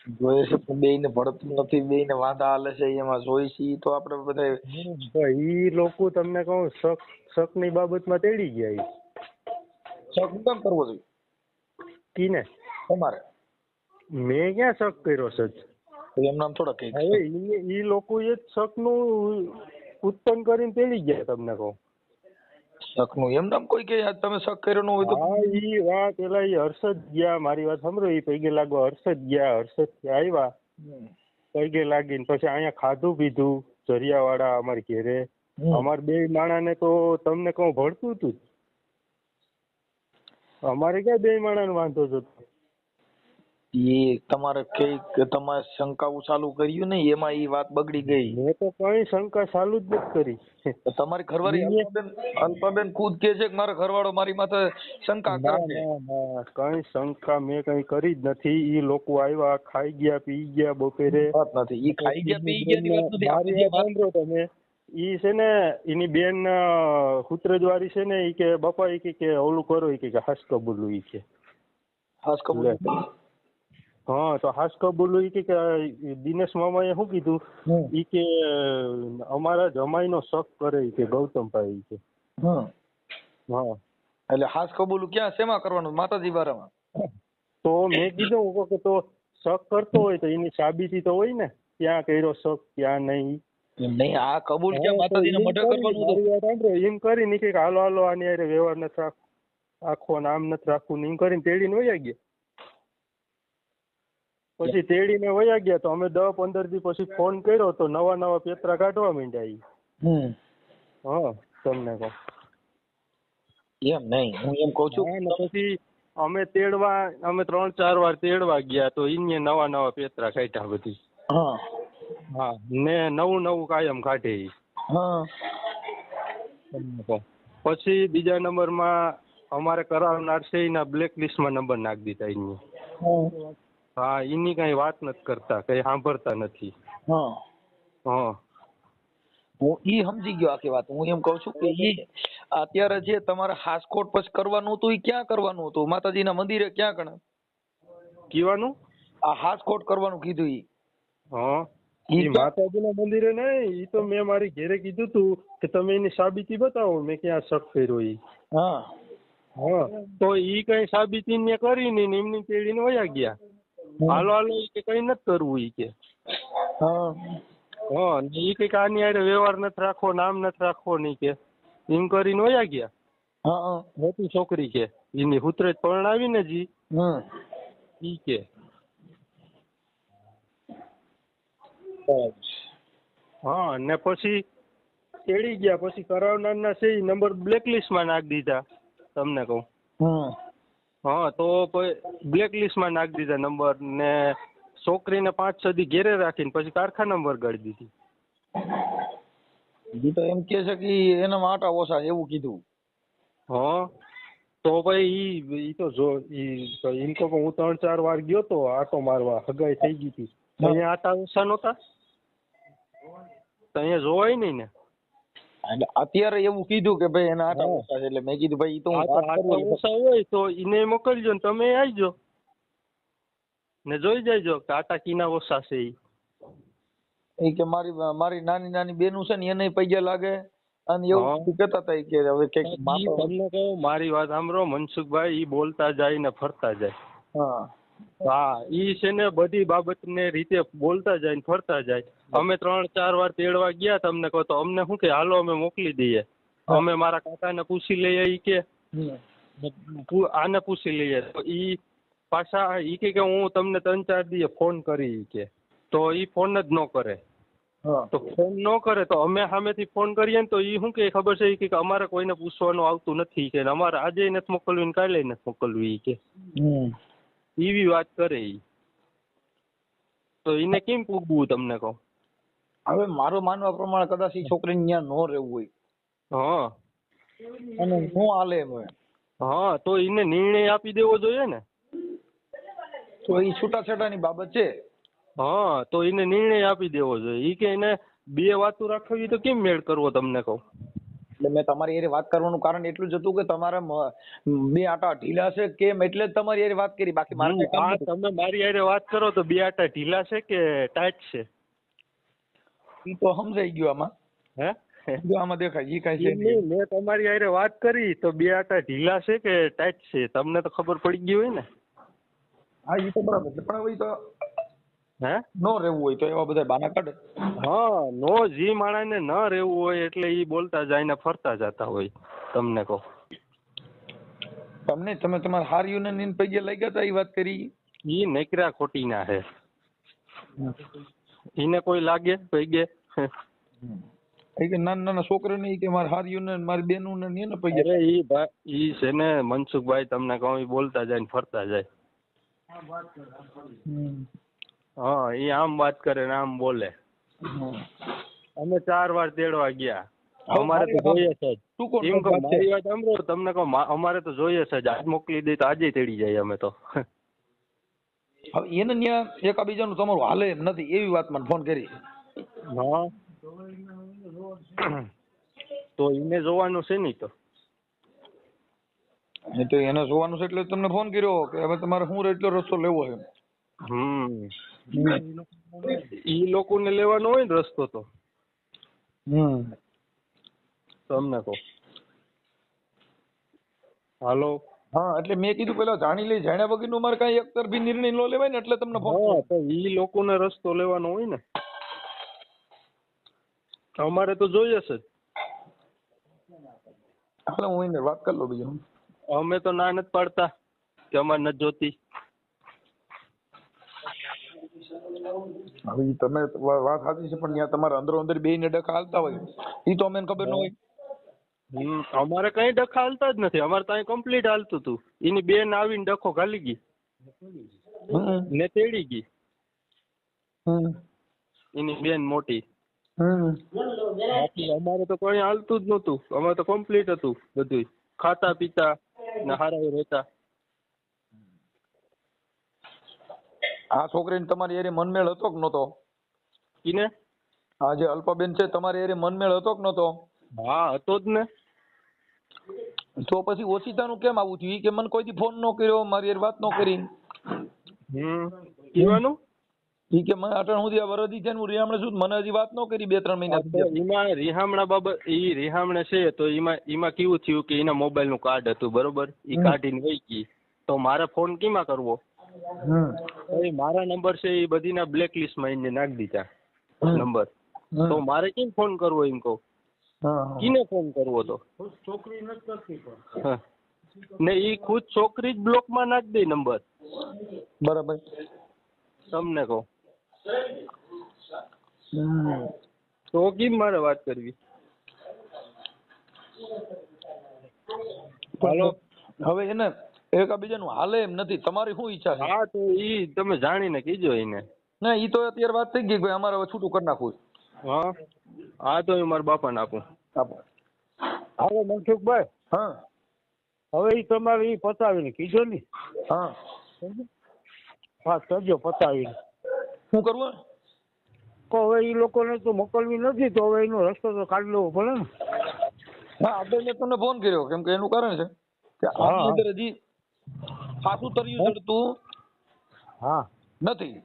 પણ બેયને ભળતું નથી બેયને વાંધા હાલે છે એમાં જોઈ છે તો આપણે બધા ઈ લોકો તમને કહું શક ની બાબતમાં તેડી ગયા. શક કેમ કરવો જોઈએ? કીને? તમારે. મેં ક્યાં શક કર્યો છે? એમ નામ થોડા કઈ હવે ઈ લોકો એ શક નું ઉત્પન્ન કરીને તેડી ગયા તમને કહું. શક નું એમ નામ કોઈ કે તમે શક કર્યો ન હોય તો? હા ઈ વાત પેલા ઈ હર્ષદ ગયા મારી વાત સાંભળો ઈ પૈગે લાગવા હર્ષદ ગયા હર્ષદ આવ્યા પૈગે લાગીને પછી અહીંયા ખાધું પીધું જરિયાવાડા અમારી ઘેરે અમારે 2 માણાને તો તમને કહું ભળતું હતું અમારે ક્યાં 2 માણાને વાંધો હતો? એ તમારે કઈ તમારે શંકાઓ ચાલુ કર્યું ને એમાં ઈ વાત બગડી ગઈ. મેં તો કઈ શંકા ચાલુ જ નથી કરી. તમારી ઘરવાળી અલ્પાબેન ખુદ કે છે કે મારો ઘરવાળો મારી માથે શંકા કરે છે. કઈ શંકા મેં કઈ કરી જ નથી. ઈ લોકો આવ્યા ખાઈ ગયા પી ગયા બપોરે નથી. ઈ ખાઈ ગયા પી ગયા ની વાત નથી. તમે ઈ છે ને એની બેન હુતરેજવાળી છે ને ઈ કે બાપા ઈ કે ઓલું કરો ઈ કે હાસ કબૂલું ઈ કે હાસ કબૂલું હા તો હાસ કબૂલ ઈ કે દિનેશ મામાએ શું કીધું ઈ કે અમારા જમાઈનો શક કરે ઈ કે ગૌતમભાઈ કે હા એટલે હાસ કબૂલ ક્યાં શેમાં કરવાનું? માતાજી બારામાં? તો મેં કીધું કે તો શક કરતો હોય તો એની સાબિતી તો હોય ને, ક્યાં કર્યો શક ક્યાં નહીં. નહીં, આ કબૂલ ક્યાં માતાજીને મઢે કરવાનું હતું? એમ કરીને કે હાલો હાલો આની હારે વ્યવહાર નથી રાખવો ને આમ નથી રાખવું ને એમ કરીને તેડીને વયા ગયા. પછી તેડીને વયા ગયા તો અમે 10-15 દી પછી ફોન કર્યો તો નવા પેતરા કાઢવા માંડ્યા. હા તમને કહું એમ નહીં, હું એમ કઉ છું. પછી અમે 3-4 વાર તેડવા ગયા તો એને નવા પેતરા કાઢ્યા બધી. હા ને નવું કાયમ કાઢે. પછી બીજા નંબરમાં અમારે કરાવનાર છે એના બ્લેક લિસ્ટમાં નંબર નાખી દીધા એને. હા એની કઈ વાત નથી કરતા, કઈ સાંભળતા નથી. હા હું ઈ સમજી ગયો આખી વાત. હું એમ કઉ છું કે ઈ અત્યારે જે તમારે હાસકોટ પછી કરવાનું હતું, ઈ ક્યાં કરવાનું હતું? માતાજીના મંદિરે ક્યાં કણે કીવાનું? આ હાસકોટ કરવાનું કીધું ઈ? હા ઈ માતાજીના મંદિરે નહીં, ઈ તો મેં મારી ઘરે કીધું તું કે તમે એની સાબિતી બતાવો, મેં ક્યાં શક કર્યો ઈ. હા તો ઈ કઈ સાબિતી ને કરી નહીં, એમની તેડીને વયા ગયા. હાલો ઈ કે કઈ નથી કરવું ઈ કે. હા ઈ કઈક આની હારે વ્યવહાર નથી રાખવો, નામ નથી રાખવો નહીં કે એમ કરીને વયા ગયા. મોટી છોકરી કે એની હુતરે પરણાવી ને જી ઈ કે. હા ને પછી તેડી ગયા. પછી કરાવનારના છે ઈ નંબર બ્લેકલિસ્ટમાં નાખી દીધા તમને કહું. હા તો બ્લેકલિસ્ટમાં નાખી દીધા નંબર ને છોકરીને 5-6 દી ઘેરે રાખીને પછી કારખાનામાં વરગાડી દીધી. ઈ તો એમ કે છે કે એના આટા ઓછા એવું કીધું. હા તો ભાઈ ઈ તો જો એમ તો હું 3-4 વાર ગયો તો આટો મારવા, હગાઈ થઈ ગઈ હતી. અહીંયા આટા ઓછા નહોતા તો અહીંયા જોવાય નહીં ને. એટલે અત્યારે એવું કીધું કે ભાઈ એના આટા ઓછા છે, એટલે મેં કીધું ભાઈ ઈ તો આટા ઓછા હોય તો એને મોકલજો ને તમે આવજો ને જોઈ જાયજો કે આટા કીના ઓછા છે. ઈ કે મારી નાની બેનું છે ને એને પૈયા લાગે અને એવું કહેતા હતા કે હવે કઈક તમને કહું મારી વાત સાંભળો મનસુખભાઈ, ઈ બોલતા જાય ને ફરતા જાય. હા ઈ છે ને બધી બાબતને રીતે બોલતા જાય ને ફરતા જાય. અમે 3-4 વાર તેડવા ગયા તમને કહો તો અમને શું કે હાલો અમે મોકલી દઈએ, અમે મારા કાકાને પૂછી લઈએ ઈ કે આને પૂછી લઈએ. તો ઈ પાછા ઈ કે હું તમને 3-4 દીએ ફોન કરી કે તો ઈ ફોન જ ન કરે. તો ફોન ન કરે તો અમે સામેથી ફોન કરીએ ને તો ઈ શું કે ખબર છે કે અમારે કોઈને પૂછવાનું આવતું નથી કે અમારે આજે નથી મોકલવી ને કાલે નથી મોકલવી ઈ કે એવી વાત કરે ઈ. તો એને કેમ પૂગવું તમને કહું? હવે મારો માનવા પ્રમાણે કદાચ ઈ છોકરીને ત્યાં ન રહેવું હોય. હા અને હું હાલે એમ હોય. હા તો એને નિર્ણય આપી દેવો જોઈએ ને. તો ઈ છૂટાછેડાની બાબત છે. હા તો એને નિર્ણય આપી દેવો જોઈએ. ઈ કે એને 2 વાતો રાખવી તો કેમ મેળ કરવો તમને કહું? એટલે મેં તમારી હારે વાત કરવાનું કારણ એટલું જ હતું કે તમારા 2 આટા ઢીલા છે કેમ, એટલે જ તમારી હારે વાત કરી. બાકી મારે તમે મારી હારે વાત કરો તો 2 આટા ઢીલા છે કે ટાઈટ છે ઈ તો સમજાઈ ગયું આમાં. જો આમાં દેખાય ઈ કાઈ છે નહીં. મેં તમારી હારે વાત કરી તો 2 આટા ઢીલા છે કે ટાઈટ છે તમને તો ખબર પડી ગઈ હોય ને. હા ઈ તો બરાબર છે, પણ હવે તો નો રહેવું હોય તો એવા બધા બાના કાઢે. હા નો જી માણસને ન રહેવું હોય એટલે ઈ બોલતા જાય ને ફરતા જતા હોય તમને કહો. તમે તમારા હાર યુનિયન પૈગે લાગ્યા હતા ઈ વાત કરી? ઈ નકરા ખોટી ના હે. ઈને કોઈ લાગે પૈગે? કે નાના છોકરાને ઈ કે મારા હાર યુનિયન મારી બેનું ને એને પૈગે. અરે ઈ છે ને મનસુખભાઈ તમને કહું ઈ બોલતા જાય ને ફરતા જાય. હા ઈ આમ વાત કરે ને આમ બોલે. અમે 4 વાર તેડવા ગયા. અમારે તો જોઈએ છે જ. એમ કહું મારી વાત સાંભળો તમને કહું અમારે તો જોઈએ છે જ. આજ મોકલી દે તો આજે તેડી જાય અમે તો. હવે એને ત્યાં એકાબીજાનું તમારું હાલે એમ નથી એવી વાત મને ફોન કરી. હા તો એને જોવાનું છે નહીં તો. તો એને જોવાનું છે એટલે તમને ફોન કર્યો કે હવે તમારે શું એટલો રસ્તો લેવો છે. ઈ લોકોને લેવાનો હોય ને રસ્તો તો તમને કહો. હાલો. હા એટલે મેં કીધું પેલા જાણી લઈ, જાણ્યા વગરનું મારે કઈ એક તરફી નિર્ણય ન લેવાય ને, એટલે તમને ફોન. હા તો ઈ લોકોને રસ્તો લેવાનો હોય ને, અમારે તો જોઈએ છે. હાલો હું એને વાત કરી લઉં બીજું. અમે તો ના નથી પાડતા કે અમારે નથી જોતી. હવે ઈ તમે વાત સાચી છે, પણ ત્યાં તમારા અંદરો અંદર બે ને ડખા હાલતા હોય, ઈ તો અમને ખબર ન હોય. અમારે કઈ ડખા હાલતા જ નથી. અમારે ત્યાં કમ્પ્લીટ હાલતું હતું. એની બેન આવીને ડખો ઘાલી ગઈ ને તેડી ગઈ. એની બેન મોટી. અમારે તો કઈ હાલતું જ નતું. અમારે તો કમ્પ્લીટ હતું બધું, ખાતા પીતા ને હારા રહેતા. આ છોકરીને તમારી એરે મનમેળ હતો કે નતો? ઈને આ જે અલ્પાબેન છે તમારી એરે મનમેળ હતો કે નતો? હા હતો જ ને. તો પછી ઓછીતાનું કેમ આવું થયું? ઈ કે મને કોઈ દી ફોન ન કર્યો, મારી યાર વાત ન કરી. કહેવાનું ઈ કે મને અટણ સુધી આ વરદી છે ને હું રીહામણે છું, મને હજી વાત ન કરી 2-3 મહિના. એમાં રીહામણા બાબત, ઈ રીહામણે છે તો એમાં કેવું થયું કે એના મોબાઈલ નું કાર્ડ હતું બરોબર, ઈ કાઢીને વહી ગઈ. તો મારે ફોન કેમાં કરવો? મારા નંબર છે એ બધીના બ્લેક લિસ્ટ માં એને નાખી દીધા નંબર. તો મારે કેમ ફોન કરવો એમ કહું? કીને ફોન કરવો? તો છોકરી નથી કરતી ને ઈ ખુદ છોકરી જ બ્લોક માં નાખી દે નંબર. બરાબર. તમને કહું તો કેમ મારે વાત કરવી? હાલો હવે એને એકબીજાનું હાલે એમ નથી. તમારી શું ઈચ્છા છે? હા તો ઈ તમે જાણીને કીજો એને. ના ઈ તો અત્યારે વાત થઈ ગઈ ભાઈ, અમારે હવે છૂટું કરી નાખવું. હા હા તો હું મારા બાપાને આપું. આપો. હવે મનસુખભાઈ, હા હવે ઈ તમારે ઈ પતાવીને કીધો ને. હા વાત કરજો પતાવીને. શું કરવું? તો હવે ઈ લોકોને તો મોકલવી નથી, તો હવે એનો રસ્તો તો કાઢી લેવો પડે ને. હા આપણે મેં તમને ફોન કર્યો કેમ કે એનું કારણ છે કે આની અંદર હજી સાચું તર્યું ચડતું હા નથી.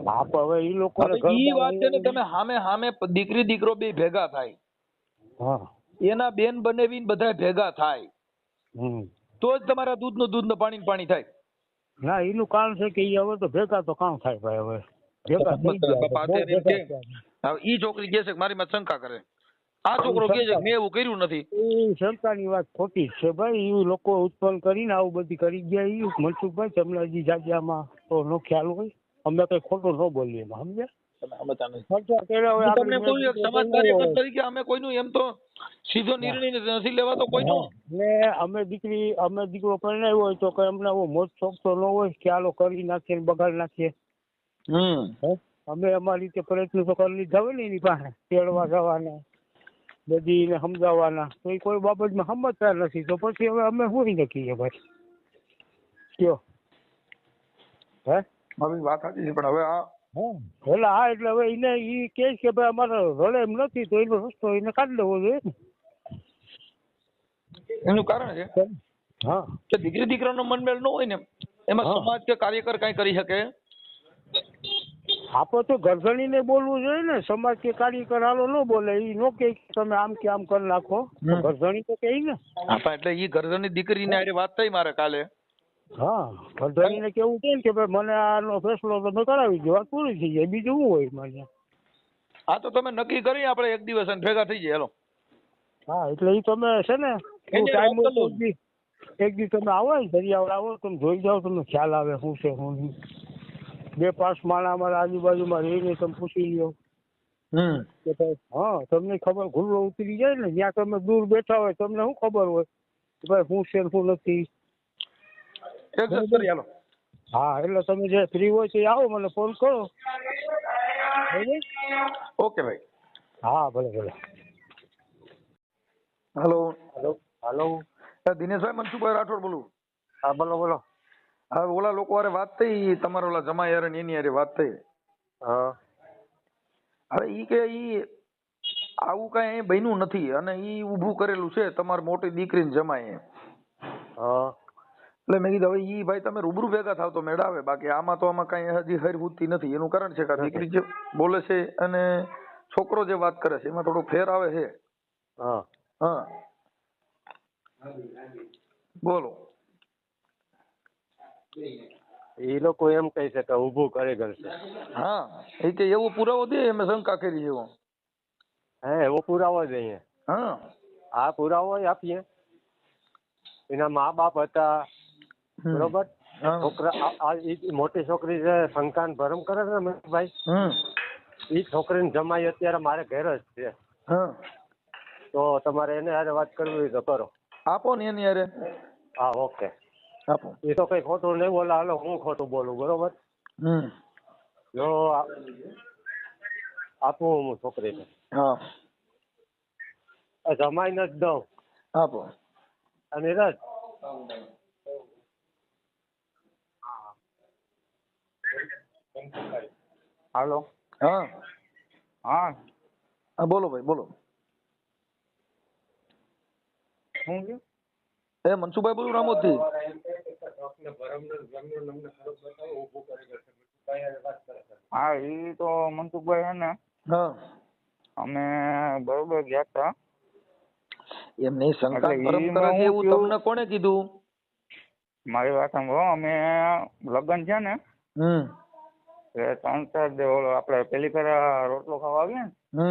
હા પણ હવે ઈ લોકોને ઈ વાત છે ને, તમે સામે સામે દીકરી દીકરો બે ભેગા થાય, હા એના બેન બનેવીને બધા ભેગા થાય તો જ તમારા દૂધનું દૂધ ને પાણી પાણી થાય. ના એનું કારણ છે કે ઈ હવે તો ભેગા તો કામ થાય ભાઈ. હવે ભેગા થઈ ગયા. હવે ઈ છોકરી કહે છે કે મારી માં શંકા કરે, આ છોકરો કહે છે કે મેં એવું કર્યું નથી. એ શંકાની વાત ખોટી છે ભાઈ. એ લોકો ઉત્પન્ન કરીને આવું બધી કરી ગયા. એ મનસુખભાઈ તમને હજી જાજ્યામાં તો નો ખ્યાલ હોય. અમે કઈ ખોટું ન બોલીએ એમાં, સમજ્યા? તમને કોઈ સમાજ કાર્યકર તરીકે અમે કોઈનું એમ તો સીધો નિર્ણય નથી લેવાતો કોઈનો. ને અમે દીકરો પરણાવ્યો હોય તો કઈ અમને મોજ શોખ તો ન હોય કે આલો કરી નાખીએ ને બગાડી નાખીએ. અમે અમારી રીતે પ્રયત્ન તો કરી લીધા હોય ને એની પાસે તેડવા જવાના, બધી ને સમજાવવાના. તો એ કોઈ બાબતમાં સમજતા નથી, તો પછી હવે અમે શું નક્કીએ ભાઈ કયો? હે વાત સાચી છે પણ હવે આ એટલે હા એટલે હવે એને ઈ કે છે કે ભાઈ અમારે રડે એમ નથી તો એનો રસ્તો એને કાઢી લેવો જોઈએ ને. એનું કારણ છે હા કે દીકરી દીકરાનો મનમેળ ન હોય ને એમાં સમાજ કે કાર્યકર કઈ કરી શકે. આપણે તો ઘરધણીને બોલવું જોઈએ ને. સમાજ કે કાર્યકર હાલો ન બોલે, ઈ નો કે તમે આમ કે આમ કરી નાખો. ઘરધણી તો કે ને. એટલે ઈ ઘરધણી દીકરીને આરે વાત થઈ મારે કાલે. હા ઘરધણીને કેવું છે કે ભાઈ મને આનો ફેસલો તમે કરાવી દો, વાત પૂરી થઈ જાય. બીજું શું હોય મારે? હા તો તમે નક્કી કરી આપણે એક દિવસ ભેગા થઈ જાય. હાલો. હા એટલે ઈ તમે છે ને ટાઈમ એક દી તમે આવો ને દરિયાવળ આવો, તમે જોઈ જાઓ, તમને ખ્યાલ આવે શું છે શું નહીં. 2-5 માણા અમારા આજુબાજુમાં રહીને તમે પૂછી લ્યો કે ભાઈ હા તમને ખબર ઘુલ્લો ઉતરી જાય ને. જ્યાં તમે દૂર બેઠા હોય તમને શું ખબર હોય કે ભાઈ શું છે શું નથી. હા એટલે તમે જે ફ્રી હોય તો આવો, મને ફોન કરો. ઓકે ભાઈ. હા ભલે ભલે. હેલો હાલો દિનેશભાઈ, મનસુખભાઈ રાઠોડ બોલું. હા બોલો બોલો. હા ઓલા લોકો હારે વાત થઈ, તમારા ઓલા જમાઈ હારે ને એની હારે વાત થઈ. હા હવે ઈ કે ઈ આવું કઈ અહીં બન્યું નથી અને ઈ ઊભું કરેલું છે તમારી મોટી દીકરીને જમાઈએ. હા એટલે મેં કીધું હવે ઈ ભાઈ તમે રૂબરૂ ભેગા થાવ તો મેળ આવે, બાકી આમાં તો આમાં કઈ હજી હર ઉઠતી નથી. એનું કારણ છે કે દીકરી જે બોલે છે અને છોકરો જે વાત કરે છે એમાં થોડો ફેર આવે છે. હા હા બોલો. એ લોકો એમ કહે છે કે ઊભું કરી કરશે. હા એ કે એવો પુરાવો દે અમે શંકા કરી એવો. હે એવો પુરાવો જોઈએ. હા આ પુરાવો આપીએ. એના મા બાપ હતા બરોબર. છોકરા મોટી છોકરી છે શંકાન ભરમ કરે છે ને ભાઈ, એ છોકરીને જમાઈ અત્યારે મારે ઘેર જ છે. તો તમારે એને હારે વાત કરવી હોય તો કરો. આપો ને એની હારે. હા ઓકે આપો. એ તો કઈ ખોટું નહીં બોલે. હાલો હું ખોટું બોલું બરોબર. જો આપું હું છોકરીને. હા જમાઈને જ દઉં. આપો. અને રજ હાલો. હા હા હા બોલો ભાઈ બોલો. શું છે? એ મનસુખભાઈ બોલું રામોદ થી. હા એ તો મનસુખભાઈ હે ને. હા અમે બરોબર ગયા હતા. એમની શંકા ભરમ કરે છે એવું તમને કોણે કીધું? મારી વાત સાંભળો. અમે લગ્ન છે ને 3-4 આપડે પેલી ફેર રોટલો ખાવા આવીએ ને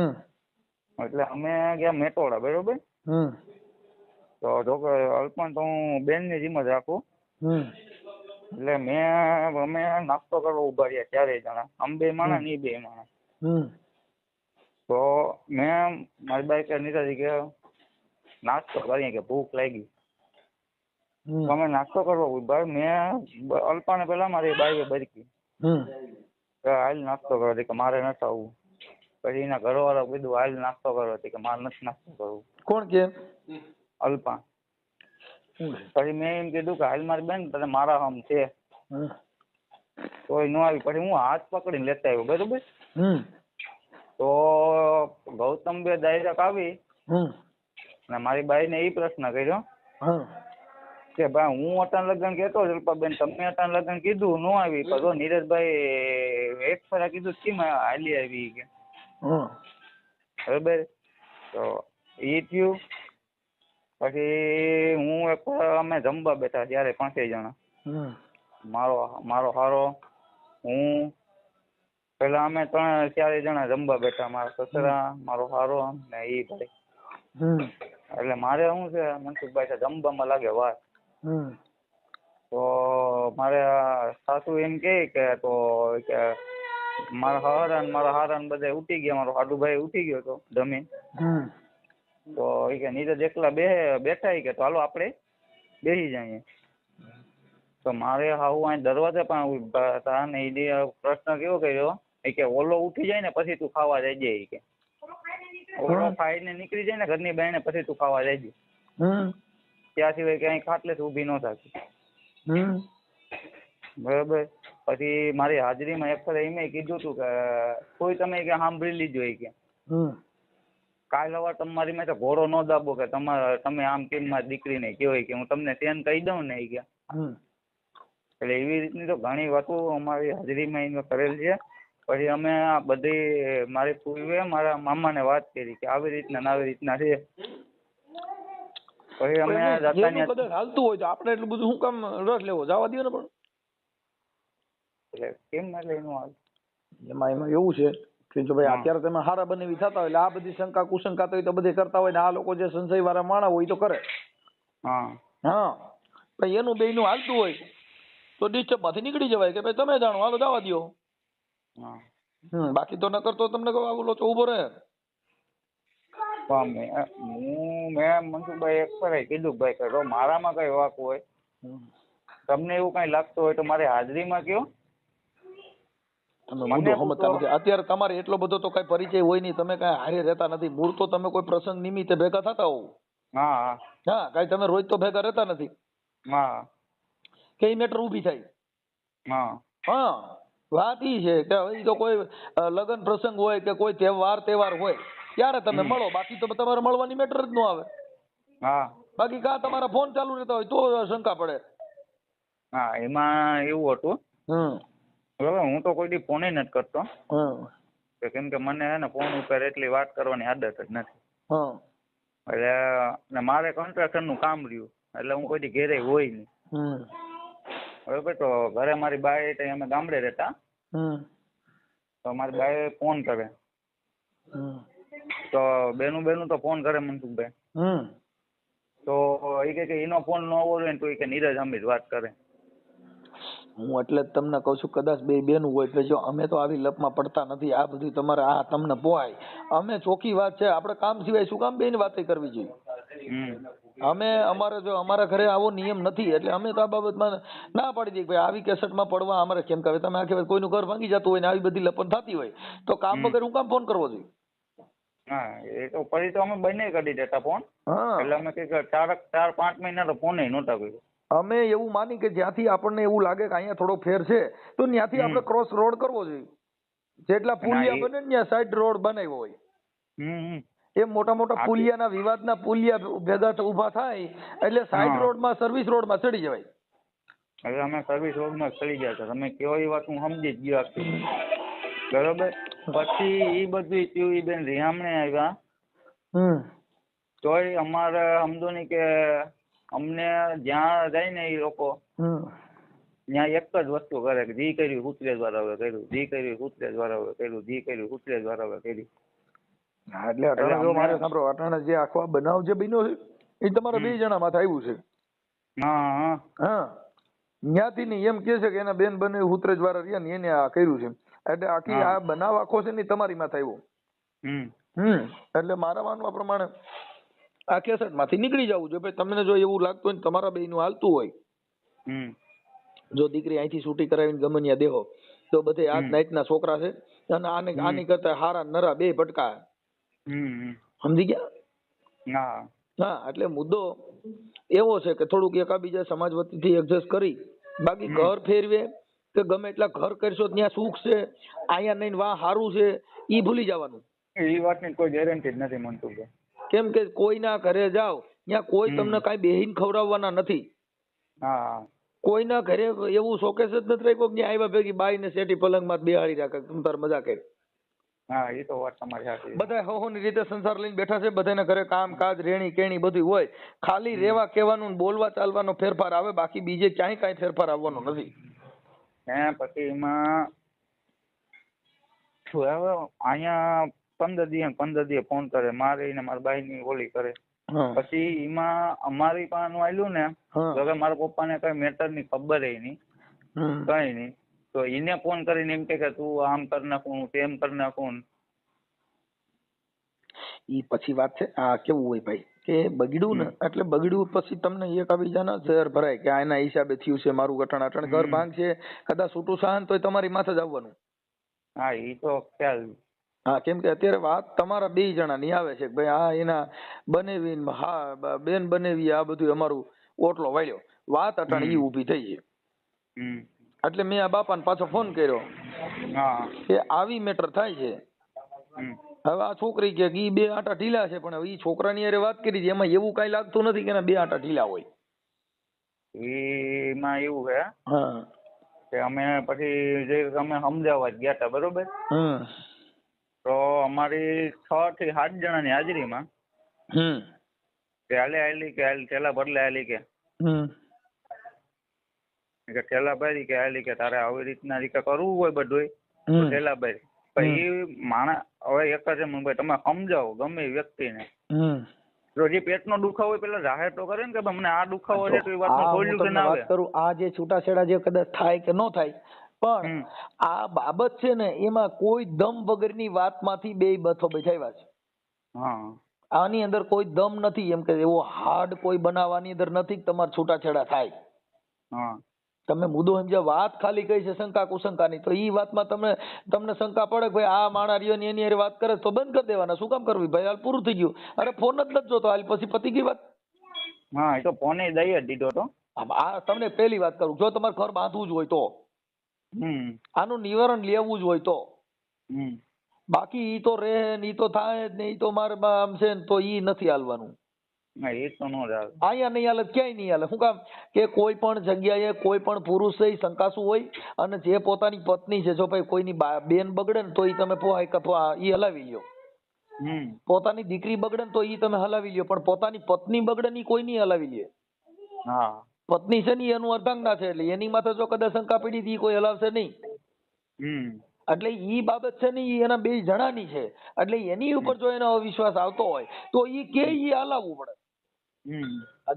એટલે અમે ગયા મેટોડા બરોબર. તો જો કે અલ્પન તો હું બેન ની જીમ જ રાખું. એટલે અમે નાસ્તો કરવા ઉભા રહ્યા 4 જણા. અમે 2 માણસ ને 2 માણસ. તો મેં મારી બાઈક નીકળી કે નાસ્તો કરીએ કે ભૂખ લાગી. અમે નાસ્તો કરવા ઉભા. મેં અલ્પાને પેલા મારી બાઈએ બરકી હાલ નાસ્તો કરો કે મારે નથી આવવું. પછી એના ઘરવાળા કીધું હાલ નાસ્તો કરો કે મારે નથી નાસ્તો કરવું. કોણ કે? અલ્પા. પછી મેં એમ કીધું કે હાલ મારી બેન તને મારા આમ છે તોય ન આવી. પછી હું હાથ પકડીને લેતા આવ્યો બરોબર. તો ગૌતમ બે ડાયરેક્ટ આવી અને મારી બાઈ ને એ પ્રશ્ન કર્યો કે ભાઈ હું અટાણ લગ્ન કેતો અલ્પાબેન તમે અટાણ લગ્ન કીધું ન આવી. પણ નીરજભાઈ એક ફરા કીધું કેમ હાલી આવી કે બરોબર. તો એ થયું. પછી હું એક અમે જમવા બેઠા ત્યારે 5 જણા. મારો હારો હું પેલા અમે 3-4 જણા જમવા બેઠા. મારા સસરા મારો હારો ને એ ભાઈ. એટલે મારે શું છે મનસુખભાઈ જમવામાં લાગે વાર. તો મારે સાસુ એમ કે તો કે મારા હારા બધા ઉઠી ગયા. મારો હાડુભાઈ ઉઠી ગયો હતો જમીન. તો એ કે નીરજ એકલા બેઠા કે તો હાલો આપણે બેસી જઈએ. તો મારે હાવું અહીં દરવાજે પણ ઉભા હતા ને એ પ્રશ્ન કેવો કર્યો કે ઓલો ઉઠી જાય ને પછી તું ખાવા જઈ જાય કે ઓલો ખાઈને નીકળી જાય ને ઘરની બહાર ને પછી તું ખાવા જઈ જાય. ત્યાં સિવાય ક્યાંય ખાટલે ઊભી ન થતી. બરોબર. પછી મારી હાજરીમાં એક ફરે એમ કીધું તું કે કોઈ તમે કે સાંભળી લીધું કે કાલ સવાર તમારી મેં ઘોડો ન દાબો કે તમે આમ કેમ મારી દીકરીને કહેવાય કે હું તમને તેન કહી દઉં ને કે. એટલે એવી રીતની તો ઘણી વાતો અમારી હાજરીમાં એને કરેલ છે. પછી અમે આ બધી મારી પૂર્વે મારા મામાને વાત કરી કે આવી રીતના છે. પછી અમે હાલતું હોય તો આપણે એટલું બધું શું કામ રસ લેવો? જવા દો ને. પણ એટલે કેમ એટલે એનું હાલ એમાં એવું છે કે જો ભાઈ અત્યારે તમે હારા બનેવી થતા હોય એટલે આ બધી શંકા કુશંકા તો એ તો બધે કરતા હોય ને આ લોકો જે સંશય વાળા માણા હોય તો કરે. હા ભાઈ એનું બેયનું હાલતું હોય તો ડિસ્ટર્બ માંથી નીકળી જવાય કે ભાઈ તમે જાણો હાલો જવા દો. બાકી તો નકર તો તમને આવું લોચો ઉભો રહે. મેં મનસુખભાઈ એક ફરે કીધું ભાઈ કે મારામાં કઈ વાક હોય તમને એવું કઈ લાગતું હોય તો મારી હાજરીમાં કયો. તમે મુદ્દો સમજતા નથી. અત્યારે તમારે એટલો બધો તો કઈ પરિચય હોય નહીં. તમે કઈ હારે રહેતા નથી. મૂળ તો તમે કોઈ પ્રસંગ નિમિત્તે ભેગા થતા હોવ. હા કઈ તમે રોજ તો ભેગા રહેતા નથી. કે એ મેટર ઊભી થાય. હા વાત ઈ છે કે હવે તો કોઈ લગ્ન પ્રસંગ હોય કે કોઈ તહેવાર હોય ત્યારે તમે મળો. બાકી તો તમારે મળવાની મેટર જ ન આવે. બાકી કા તમારા ફોન ચાલુ રહેતા હોય તો શંકા પડે. હા એમાં એવું હતું બરાબર, હું તો કોઈ દી ફોન નથી કરતો કેમ કે મને હે ને ફોન ઉપર એટલી વાત કરવાની આદત જ નથી. એટલે ને મારે કન્સ્ટ્રક્શન નું કામ રહ્યું એટલે હું કોઈ દી ઘેરે હોય નહીં. બરોબર, તો ઘરે મારી બાઈ ત્યાં અમે ગામડે રહેતા, તો મારી બાઈ ફોન કરે તો બેનું તો ફોન કરે મનસુખભાઈ, તો એ કે એનો ફોન ન હોય ને તો એ કે નીરજ અમીર વાત કરે. હું એટલે જ તમને કહું છું કદાચ બે બેનું હોય એટલે જો અમે તો આવી લપમાં પડતા નથી. આ બધું તમારે આ તમને પોહાય. અમે ચોખ્ખી વાત છે, આપણે કામ સિવાય શું કામ બેન વાતે કરવી જોઈએ. અમે અમારે જો અમારા ઘરે આવો નિયમ નથી એટલે અમે તો આ બાબતમાં ના પાડી દઈએ ભાઈ આવી કેસેટમાં પડવા અમારે કેમ કે તમે આખી કોઈનું ઘર ભાંગી જતું હોય ને આવી બધી લપન થતી હોય તો કામ વગર હું કામ ફોન કરવો જોઈએ. હા એ તો પછી તો અમે બંને કરી દેતા ફોન. એટલે અમે કે 4-5 મહિના તો ફોન નહોતા કર્યો. અમે એવું માની કે જ્યાંથી આપણને એવું લાગે કે અહીંયા થોડો ફેર છે તો ત્યાંથી આપણે ક્રોસ રોડ કરવો જોઈએ. જેટલા પુલિયા બને ને ત્યાં સાઈડ રોડ બનાવ્યો હોય એ મોટા મોટા પુલિયાના વિવાદના પુલિયા ભેગા ઉભા થાય એટલે સાઈડ રોડમાં સર્વિસ રોડમાં ચડી જવાય. હવે અમે સર્વિસ રોડમાં ચડી ગયા હતા, તમે કયો એ વાત હું સમજી જ ગયો આખી. બરોબર, પછી એ બધું થયું, એ બેન રિહામણે આવ્યા તોય અમારે સમજો ને કે અમને જ્યાં જાય ને એ લોકો ત્યાં એક જ વસ્તુ કરે કે જી કર્યું કૂતરેજ વાળાએ કર્યું, જી કર્યું કૂતરેજ વાળાએ કર્યું, જી કર્યું કૂતરેજ વાળાએ કર્યું. એટલે અટાણે જો મારે સાંભળો, અટાણે જે આખો બનાવ જે બન્યો છે એ તમારા 2 જણા માથે આવ્યું છે. હા ત્યાંથી નહીં એમ કે છે કે એના બેન બને કૂતરેજ વાળા રહ્યા ને એને આ કર્યું છે એટલે આખી આ બનાવ આખો છે ને તમારી માથે આવ્યો. એટલે મારા માનવા પ્રમાણે આ કેસેટ માંથી નીકળી જવું જોઈએ. ભાઈ તમને જો એવું લાગતું હોય ને તમારા બેયનું હાલતું હોય, જો દીકરી અહીંથી છૂટી કરાવીને ગમે ત્યાં દેહો તો બધે આજ નાઈટના છોકરા છે અને આની કરતા હારા નરા બે ભટકા. સમજી ગયા? હા એટલે મુદ્દો એવો છે કે થોડુંક એકાબીજા સમાજ વતીથી એડજસ્ટ કરી બાકી ઘર ફેરવે કે ગમે એટલા ઘર કરશો ત્યાં સુખ છે, અહીંયા નહીં વાહ સારું છે ઈ ભૂલી જવાનું. એ વાતની કોઈ ગેરંટી જ નથી મનસુખભાઈ. કેમ કે કોઈના ઘરે જાઓ ત્યાં કોઈ તમને કઈ બેહીન ખવડાવવાના નથી. કોઈના ઘરે એવું શોકેસ જ નથી રાખ્યો કે આવ્યા ભેગી બાઈ ને શેઠી પલંગમાં બેહાડી રાખે તમે તાર મજા કરી. હા એ તો વાત તમારી સાચી. બધા હોની રીતે સંસાર લઈને બેઠા છે, બધાના ઘરે કામ કાજ રેણી કેણી બધું હોય, ખાલી રેવા કહેવાનું બોલવા ચાલવાનો ફેરફાર આવે, બાકી બીજે ક્યાંય કાંઈ ફેરફાર આવવાનો નથી. પછી એમાં અહીંયા 15 દિવસ ફોન કરે મારી ને મારા બાઈ ની ઓલી કરે. પછી એમાં અમારી પાસે આવેલું ને તો મારા પપ્પા ને કઈ મેટર ની ખબર નહીં કઈ નહીં, તો એને ફોન કરીને એમ કે તું આમ કરી નાખું તેમ કરી નાખું. ઈ પછી વાત છે. આ કેવું હોય ભાઈ કે બગડ્યું ને એટલે બગડ્યું પછી તમને એકબીજાના ઝેર ભરાય કે આના હિસાબે થયું છે મારું અટણ અટણ ઘર ભાંગ છે, કદાચ છૂટું સહન તોય તમારી માથે જ આવવાનું. હા એ તો ખ્યાલ. હા કેમ કે અત્યારે વાત તમારા 2 જણાની આવે છે કે ભાઈ આ એના બનેવી હા બેન બનેવી આ બધું અમારું ઓટલો વાળ્યો વાત અટાણે ઈ ઊભી થઈ છે. એટલે મેં આ બાપાને પાછો ફોન કર્યો કે આવી મેટર થાય છે. હવે આ છોકરી કે ઈ 2 આંટા ઢીલા છે પણ ઈ છોકરાની હારે વાત કરી એમાં એવું કઈ લાગતું નથી કે 2 આંટા ઢીલા હોય. એમાં એવું છે કે અમે પછી જે અમે સમજાવવા ગયા હતા બરોબર, તો અમારી 6 થી 7 જણાની હાજરીમાં કે હાલે હાલી કે ઠેલા બદલે હાલી કે ઠેલા ભરી કે હાલી કે તારે આવી રીતના રીતે કરવું હોય બધું ઠેલા ભરી. પછી માણસ હવે એક જ ભાઈ તમે સમજાવો ગમે વ્યક્તિને, જો જે પેટનો દુખાવો હોય પેલા જાહેર તો કરે ને કે મને આ દુખાવો છે તો એ વાતનું ખોલ્યું કે ના આવે. કરું આ જે છૂટાછેડા જે કદાચ થાય કે ન થાય પણ આ બાબત છે ને એમાં કોઈ દમ વગરની વાતમાંથી 2 બથો બેઠાવ્યા છે. આની અંદર કોઈ દમ નથી એમ કે એવો હાર્ડ કોઈ બનાવવાની અંદર નથી કે તમારે છૂટાછેડા થાય. તમે મુદ્દો સમજ્યા, વાત ખાલી કઈ છે શંકા કુશંકાની, તો ઈ વાતમાં તમને શંકા પડે ભાઈ આ માણા રહ્યો ને એની હારે વાત કરે તો બંધ કરી દેવાના. શું કામ કરવી ભાઈ, હાલ પૂરું થઈ ગયું. અરે ફોન જ નથી જોતો હાલ પછી પતી ગઈ વાત. હા એ તો ફોને દઈ જ દીધો તો. આ તમને પહેલી વાત કરું, જો તમારે ઘર બાંધવું જ હોય તો આનું નિવારણ લેવું જ હોય તો, બાકી ઈ તો રહે ને ઈ તો થાય જ ને ઈ તો મારે આમ છે ને તો ઈ નથી હાલવાનું. ના એ તો નો જ આવે. અહીંયા નહીં હાલે, ક્યાંય નહીં હાલે. શું કામ કે કોઈ પણ જગ્યાએ કોઈ પણ પુરુષ છે ઈ શંકાસુ હોય, અને જે પોતાની પત્ની છે, જો ભાઈ કોઈની બેન બગડે ને તો ઈ તમે ઈ હલાવી લ્યો. પોતાની દીકરી બગડે ને તો ઈ તમે હલાવી લ્યો, પણ પોતાની પત્ની બગડે ને ઈ કોઈ નહીં હલાવી લે. હા પત્ની છે ને એનું અર્ધાંગના છે, એટલે એની માથે જો કદાચ શંકા પડી હતી કોઈ હલાવશે નહીં. એટલે ઈ બાબત છે ને ઈ એના બે જણાની છે, એટલે એની ઉપર જો એનો અવિશ્વાસ આવતો હોય તો ઈ કે ઈ હલાવવું પડે.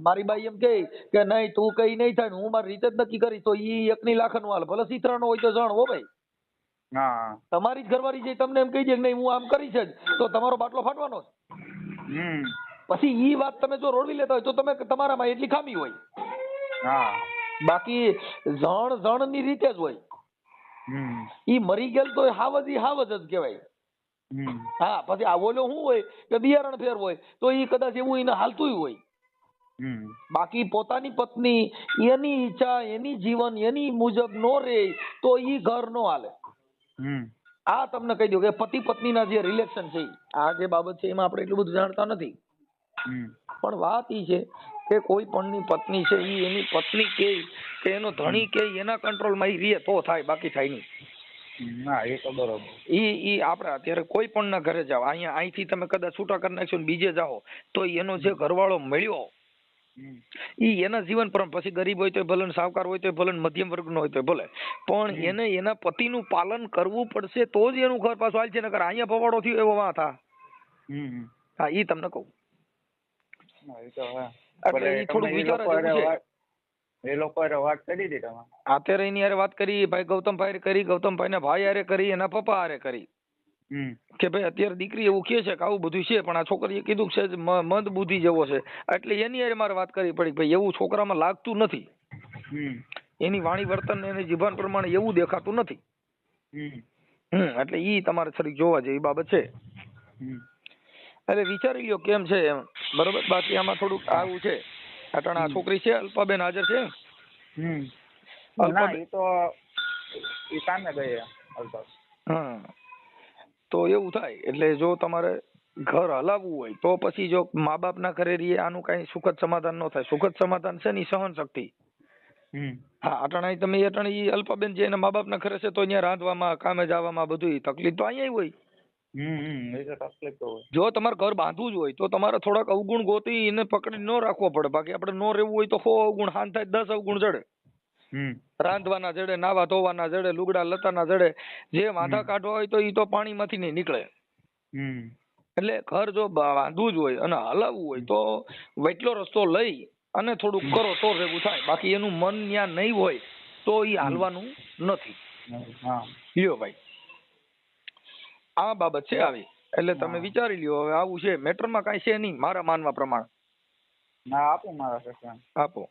મારી બાઈ એમ કે નહીં તું કઈ નહીં થાય, હું મારી રીતે જ નક્કી કરીશ, તો ઈ એકની લાખનું હાલ, ભલે સીતરાનો હોય તો જણ હો ભાઈ. તમારી જ ઘરવાળી જે તમને એમ કહી દે કે નહીં હું આમ કરીશ જ, તો તમારો બાટલો ફાટવાનો જ. પછી ઈ વાત તમે જો રોડવી લેતા હોય તો તમે તમારામાં એટલી ખામી હોય. બાકી જણ ની રીતે જ હોય. ઈ મરી ગયેલ તો હાવજ જ કહેવાય. હા પછી આ ઓલો શું હોય કે બિયારણ ફેર હોય તો ઈ કદાચ એવું એને હાલતું હોય. બાકી પોતાની પત્ની એની ઈચ્છા એની જીવન એની મુજબ નો રે તો ઈ ઘર નો હાલે. આ તમને કહી દઉં કે પતિ પત્નીના જે રિલેશન છે આ જે બાબત છે એમાં આપણે એટલું બધું જાણતા નથી, પણ વાત ઈ છે કે કોઈ પણની પત્ની છે ઈ એની પત્ની કે એનો ધણી કે એના કંટ્રોલમાં ઈ રહે તો થાય, બાકી થાય નહીં. ના એ તો બરોબર. ઈ આપણે અત્યારે કોઈ પણ ના ઘરે જાઓ, અહીંથી તમે કદાચ છૂટા કરી નાખશો ને બીજે જાઓ તો એનો જે ઘરવાળો મળ્યો ઈ એના જીવન પર, પછી ગરીબ હોય તો ભલે, સાવકાર હોય તો ભલે, મધ્યમ વર્ગનો હોય તો ભલે, પણ એને એના પતિનું પાલન કરવું પડશે તો જ એનું ઘર પાછું હાલ છે, નકર અહીંયા ભવાડો થયો એવો વાત. હા ઈ તમને કહું. એટલે ઈ થોડું વિચાર છે. એ લોકો વાત કરી હતી તમે? અત્યારે એની હારે વાત કરી, ભાઈ ગૌતમભાઈ કરી, ગૌતમભાઈ ના ભાઈ હારે કરી, એના પપ્પા હારે કરી કે ભાઈ અત્યારે દીકરી એવું કહે છે કે આવું બધું છે, પણ આ છોકરીએ કીધું છે મંદ બુદ્ધિ જેવો છે, એટલે એની હારે મારે વાત કરવી પડી ભાઈ એવું છોકરામાં લાગતું નથી. એની વાણી વર્તન એની જીવન પ્રમાણે એવું દેખાતું નથી. એટલે ઈ તમારે થોડીક જોવા જેવી બાબત છે. એટલે વિચારી લ્યો કેમ છે એમ, બરોબર. બાકી આમાં થોડુંક આવું છે. અટાણા આ છોકરી છે અલ્પાબેન હાજર છે? હા તો એવું થાય. એટલે જો તમારે ઘર હલાવવું હોય તો પછી જો મા બાપ ના ઘરે રહીએ આનું કઈ સુખદ સમાધાન ન થાય. સુખદ સમાધાન છે ને સહન શક્તિ. હા અટાણા તમે અટાણી અલ્પાબેન જે એના મા બાપ ના ઘરે છે તો અહીંયા રાંધવામાં કામે જવામાં બધું તકલીફ તો અહીંયા હોય. જો તમારે ઘર બાંધવું જ હોય તો તમારે થોડાક અવગુણ ગોતી એને પકડી ન રાખવો પડે. બાકી આપણે ન રહેવું હોય તો 100 અવગુણ હાન થાય 10 અવગુણ જડે. રાંધવાના જડે, નાવા ધોવાના જડે, લુગડા લતાના જડે, જે વાંધા કાઢવા હોય તો ઈ તો પાણીમાંથી નહીં નીકળે. એટલે ઘર જો બાંધવું જ હોય અને હલાવવું હોય તો વૈટલો રસ્તો લઈ અને થોડુંક કરો તો ભેગું થાય. બાકી એનું મન ત્યાં નહીં હોય તો ઈ હાલવાનું નથી. લ્યો ભાઈ આ બાબત છે આવી. એટલે તમે વિચારી લ્યો. હવે આવું છે મેટરમાં કાંઈ છે નહીં મારા માનવા પ્રમાણે. ના આપો મારા સસરા આપો.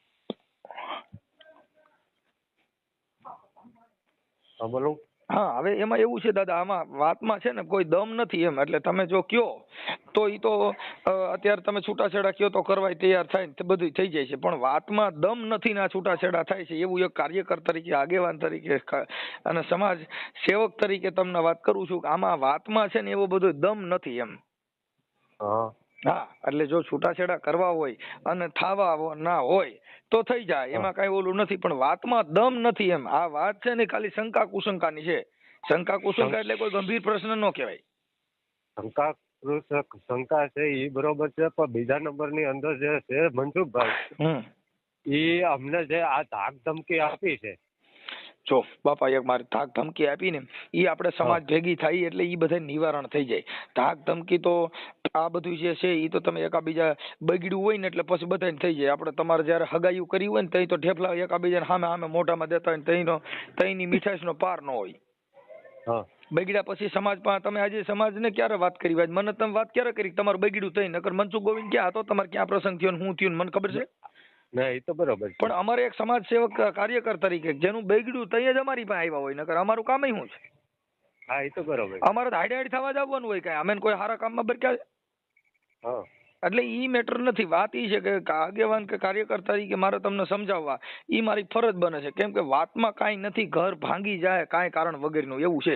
બોલો. હા હવે એમાં એવું છે દાદા, આમાં વાતમાં છે ને કોઈ દમ નથી એમ. એટલે તમે જો કયો તો ઈ તો અત્યારે તમે છૂટાછેડા કયો તો કરવાય તૈયાર થાય ને બધું થઈ જાય છે, પણ વાતમાં દમ નથી ને આ છૂટાછેડા થાય છે. એવું એક કાર્યકર તરીકે, આગેવાન તરીકે અને સમાજ સેવક તરીકે તમને વાત કરું છું કે આમાં વાતમાં છે ને એવો બધો દમ નથી એમ. હા એટલે જો છૂટાછેડા કરવા હોય અને થાવા ના હોય તો થઈ જાય, એમાં કઈ ઓલું નથી, પણ વાતમાં દમ નથી એમ. આ વાત છે ને ખાલી શંકા કુશંકાની છે. શંકા કુશંકા એટલે કોઈ ગંભીર પ્રશ્ન ન કહેવાય. શંકા છે એ બરોબર છે, પણ બીજા નંબરની અંદર જે છે મનસુખભાઈ, એ અમને જે આ ધાક ધમકી આપી છે. જો બાપા એક મારે ધાક ધમકી આપી ને ઈ આપણે સમાજ ભેગી થઈ એટલે ઈ બધા નિવારણ થઈ જાય. ધાક ધમકી તો આ બધું જે છે ઈ તો તમે એકાબીજા બગડ્યું હોય ને એટલે પછી બધાને થઈ જાય. આપણે તમારે જયારે હગાયું કરી હોય ને તઈ તો ઢેફલા એકાબીજાને સામે સામે મોઢામાં દેતા હોય તઈની મીઠાશનો પાર ન હોય. બગડ્યા પછી સમાજ પાસે તમે આજે સમાજને ક્યારે વાત કરી? મને તમે વાત ક્યારે કરી તમારું બગડ્યું થઈ? નકર મનસુખ ગોવિંદ ક્યાં હતો? તમારે ક્યાં પ્રસંગ થયો ને હું થયું મને ખબર છે? ના એ તો બરોબર. પણ અમારે એક સમાજ સેવક કાર્યકર તરીકે જેનું બગડ્યું તઈ જ અમારી પાસે આવ્યા હોય, નકર અમારું કામ શું છે? હા એ તો બરોબર. અમારે તો હાડી થવા જ આવવાનું હોય કઈ, અમે કોઈ સારા કામમાં બરક્યા. એટલે ઈ મેટર નથી. વાત ઈ છે કે આગેવાન કે કાર્યકર તરીકે મારે તમને સમજાવવા ઈ મારી ફરજ બને છે. કેમ કે વાતમાં કાંઈ નથી, ઘર ભાંગી જાય કાંઈ કારણ વગરનું એવું છે.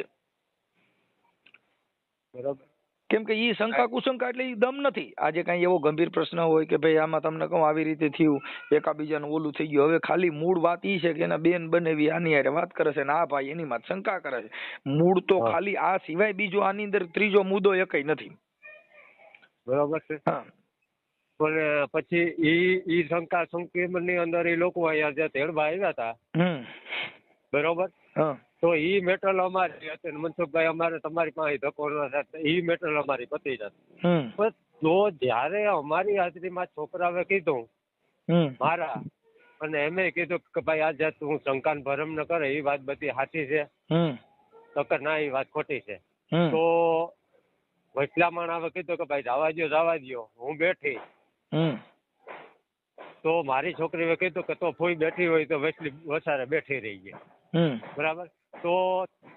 બરોબર. કેમ કે ઈ શંકા કુશંકા એટલે ઈ દમ નથી. આજે કઈ એવો ગંભીર પ્રશ્ન હોય કે ભાઈ આમાં તમને કહું આવી રીતે થયું, એકાબીજાનું ઓલું થઈ ગયું, હવે ખાલી મૂળ વાત ઈ છે કે એના બેન બનેવી આની હારે વાત કરે છે ને આ ભાઈ એની માં શંકા કરે છે. મૂળ તો ખાલી આ સિવાય બીજો આની અંદર ત્રીજો મુદ્દો એકય નથી. બરોબર છે. હા. પણ પછી ઈ શંકા સંકેમની અંદર એ લોકો અહીંયા જે તેડવા આવ્યા હતા, બરોબર, તો ઈ મેટલ અમારી હતી, મનસુખભાઈ અમારે તમારી પાસે ધક્કો ન થાય, ઈ મેટલ અમારી પતી જતી. પણ તો જયારે અમારી હાજરીમાં છોકરાએ કીધું મારા, અને એમે કીધું કે ભાઈ આજે તું શંકાન ભરમ ન કરે, એ વાત બધી સાચી છે, તો કે ના એ વાત ખોટી છે. તો વચલા માણસે કીધું કે ભાઈ જવા દો, હું બેઠી. તો મારી છોકરીએ કીધું કે તો ફોઈ બેઠી હોય તો વચલી વસારે બેઠી રહી ગઈ, બરાબર. તો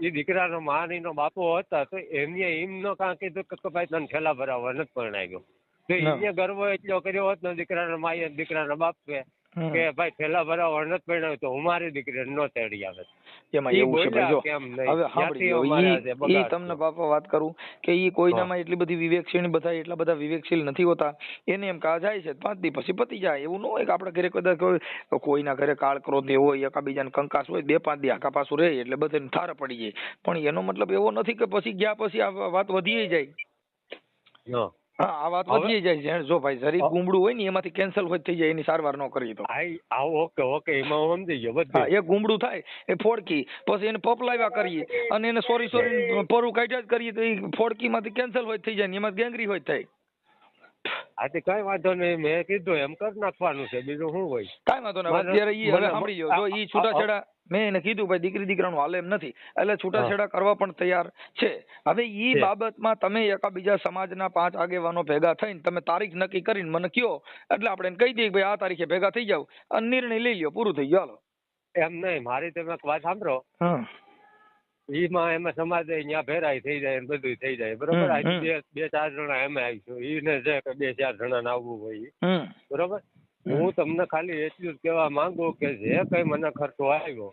એ દીકરાનો માનીનો બાપો હતા, તો એમને એમ ન કાં કીધું કે ભાઈ તને ઠેલા ભરાવવા નથી પરણાવ્યો, તો એને ગર્વ એટલો કર્યો હોત ને દીકરાના માએ દીકરાના બાપે કે ભાઈ ઠેલા ભરાવવા નથી પરણાવ્યો તો હું મારી દીકરીને ન તેડી આવે. એમાં એવું છે ભાઈ, જો હવે સાંભળી લો, ઈ તમને બાપા વાત કરું કે ઈ કોઈનામાં એટલી બધી વિવેકશીલ, બધા એટલા બધા વિવેકશીલ નથી હોતા. એને એમ કહા જાય છે 5 દી પછી પતી જાય. એવું ન હોય કે આપણા ઘરે કદાચ કોઈના ઘરે કાળ ક્રોધ હોય, એકાબીજાને કંકાસ હોય, 2-5 દી આખા પાછું રહે એટલે બધાને થાર પડી જાય. પણ એનો મતલબ એવો નથી કે પછી ગયા પછી આ વાત વધી જાય. હા, આ વાત વધી જાય. જો ભાઈ જરી ગુમડું હોય ને એમાંથી કેન્સલ હોય થઈ જાય, એની સારવાર ન કરી તો. ઓકે, એમાં હું સમજી ગયો. હા, એ ગુમડું થાય એ ફોડકી, પછી એને પપલાવ્યા કરીએ અને એને સોરી પરું કાઢ્યા જ કરીએ તો એ ફોડકી માંથી કેન્સલ હોય થઈ જાય ને એમાં ગેંગરી હોય થાય. આજે કઈ વાંધો નહીં, મેં કીધું એમ કરી નાખવાનું છે, બીજું શું હોય. કઈ વાંધો નહીં. અત્યારે ઈ હવે સાંભળી લો, જો ઈ છૂટાછેડા મેં એને કીધું ભાઈ દીકરી દીકરાનું હાલે એમ નથી, એટલે છૂટાછેડા કરવા પણ તૈયાર છે. હવે ઈ બાબતમાં તમે એકાબીજા સમાજના 5 આગેવાનો ભેગા થઈને તમે તારીખ નક્કી કરીને મને કયો, એટલે આપણે એને કહી દઈએ ભાઈ આ તારીખે ભેગા થઈ જાવ અને નિર્ણય લઈ લ્યો, પૂરું થઈ ગયું. હાલો એમ નહીં, મારી તમે વાત સાંભળો. એમાં સમાજ અહીંયા ભેરાઈ થઈ જાય, બધું થઈ જાય, બરોબર. આજે 2-4 જણા એમ આવીશું, એને છે કે 2-4 જણા આવવું હોય, બરોબર. હું તમને ખાલી એટલું જ કહેવા માંગુ કે જે કઈ મને ખર્ચો આવ્યો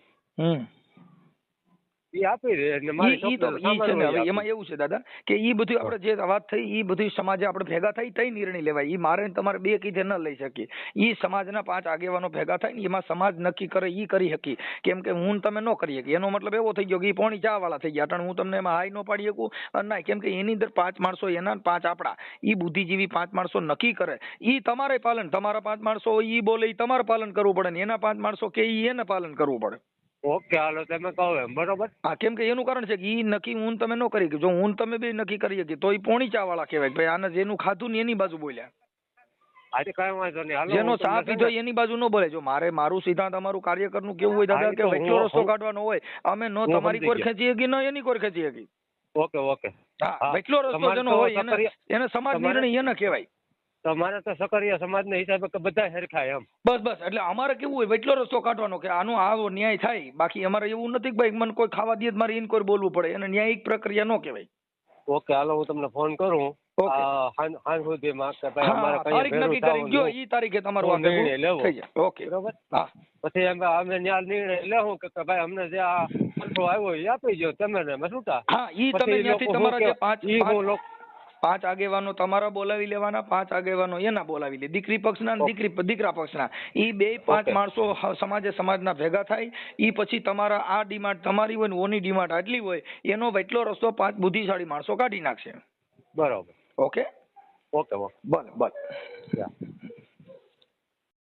ઈ આપી દે. એમાં એવું છે દાદા કે ઈ બધું આપણે જે વાત થઈ ઈ બધી સમાજે આપણે ભેગા થઈ તઈ નિર્ણય લેવાય. ઈ મારે તમારે બે કીધે ન લઈ શકીએ. ઈ સમાજના 5 આગેવાનો ભેગા થાય ને એમાં સમાજ નક્કી કરે ઈ કરી શકી. કેમ કે હું તમે ન કરી શકી. એનો મતલબ એવો થઈ ગયો કે ઈ પોણી ચા વાળા થઈ ગયા. અટાણે હું તમને એમાં હાઈ ન પાડી શકું ના, કેમ કે એની અંદર 5 માણસો એના 5 આપણા, ઈ બુદ્ધિજીવી 5 માણસો નક્કી કરે. ઈ તમારે પાલન, તમારા 5 માણસો ઈ બોલે ઈ તમારે પાલન કરવું પડે ને એના 5 માણસો કે ઈ એને પાલન કરવું પડે. ઓકે, હાલો તમે કહો એમ, બરોબર. હા, કેમ કે એનું કારણ છે કે ઈ નક્કી હું તમે ન કરી. જો હું તમે બે નક્કી કરી શકીએ તો ઈ પોણી ચા વાળા કહેવાય. ભાઈ આને જેનું ખાધું ને એની બાજુ બોલ્યા. આજે કઈ વાંધો નહીં, હાલો જેનો ચા પીધો એની બાજુ ન બોલે. જો મારું સિદ્ધાંત અમારું કાર્યકરનું કેવું હોય દાદા કે વચલો રસ્તો કાઢવાનો હોય. અમે નો તમારી કોર ખેંચી શકી ન એની કોર ખેંચી શકી. ઓકે. હા, વચલો રસ્તો જેનો હોય એને સમાજ નિર્ણય એને કહેવાય. તમારે તો સકરિયા સમાજના હિસાબે બધા સરખાય એમ. બસ એટલે અમારે કેવું હોય વચલો રસ્તો કાઢવાનો કે આનો આવો ન્યાય થાય. બાકી અમારે એવું નથી કે ભાઈ મને કોઈ ખાવા દે મારે ઇન કોઈ બોલવું પડે. એને ન્યાયિક પ્રક્રિયા ન કહેવાય. ઓકે, હાલો હું તમને ફોન કરું. હાલ સુધીમાં કે ભાઈ અમારે તારીખ નક્કી કરી ગયો ઈ તારીખે તમારો નિર્ણય લેવો. ઓકે, બરોબર. હા, પછી અમે ન્યાય નિર્ણય લેવું કે ભાઈ અમને જે આ ખર્ચો આવ્યો એ આપી દો તમે ને છૂટા. હા, ઈ તમે ત્યાંથી તમારા જે 5 આગેવાનો તમારા બોલાવી લેવાના, 5 આગેવાનો એના બોલાવી લે. દીકરી પક્ષના દીકરા પક્ષના ઈ 2-5 માણસો સમાજના ભેગા થાય. ઈ પછી તમારા આ ડિમાન્ડ તમારી હોય ને ઓની ડિમાન્ડ આટલી હોય એનો વચલો રસ્તો 5 બુદ્ધિશાળી માણસો કાઢી નાખશે. બરોબર. ઓકે. ભલે.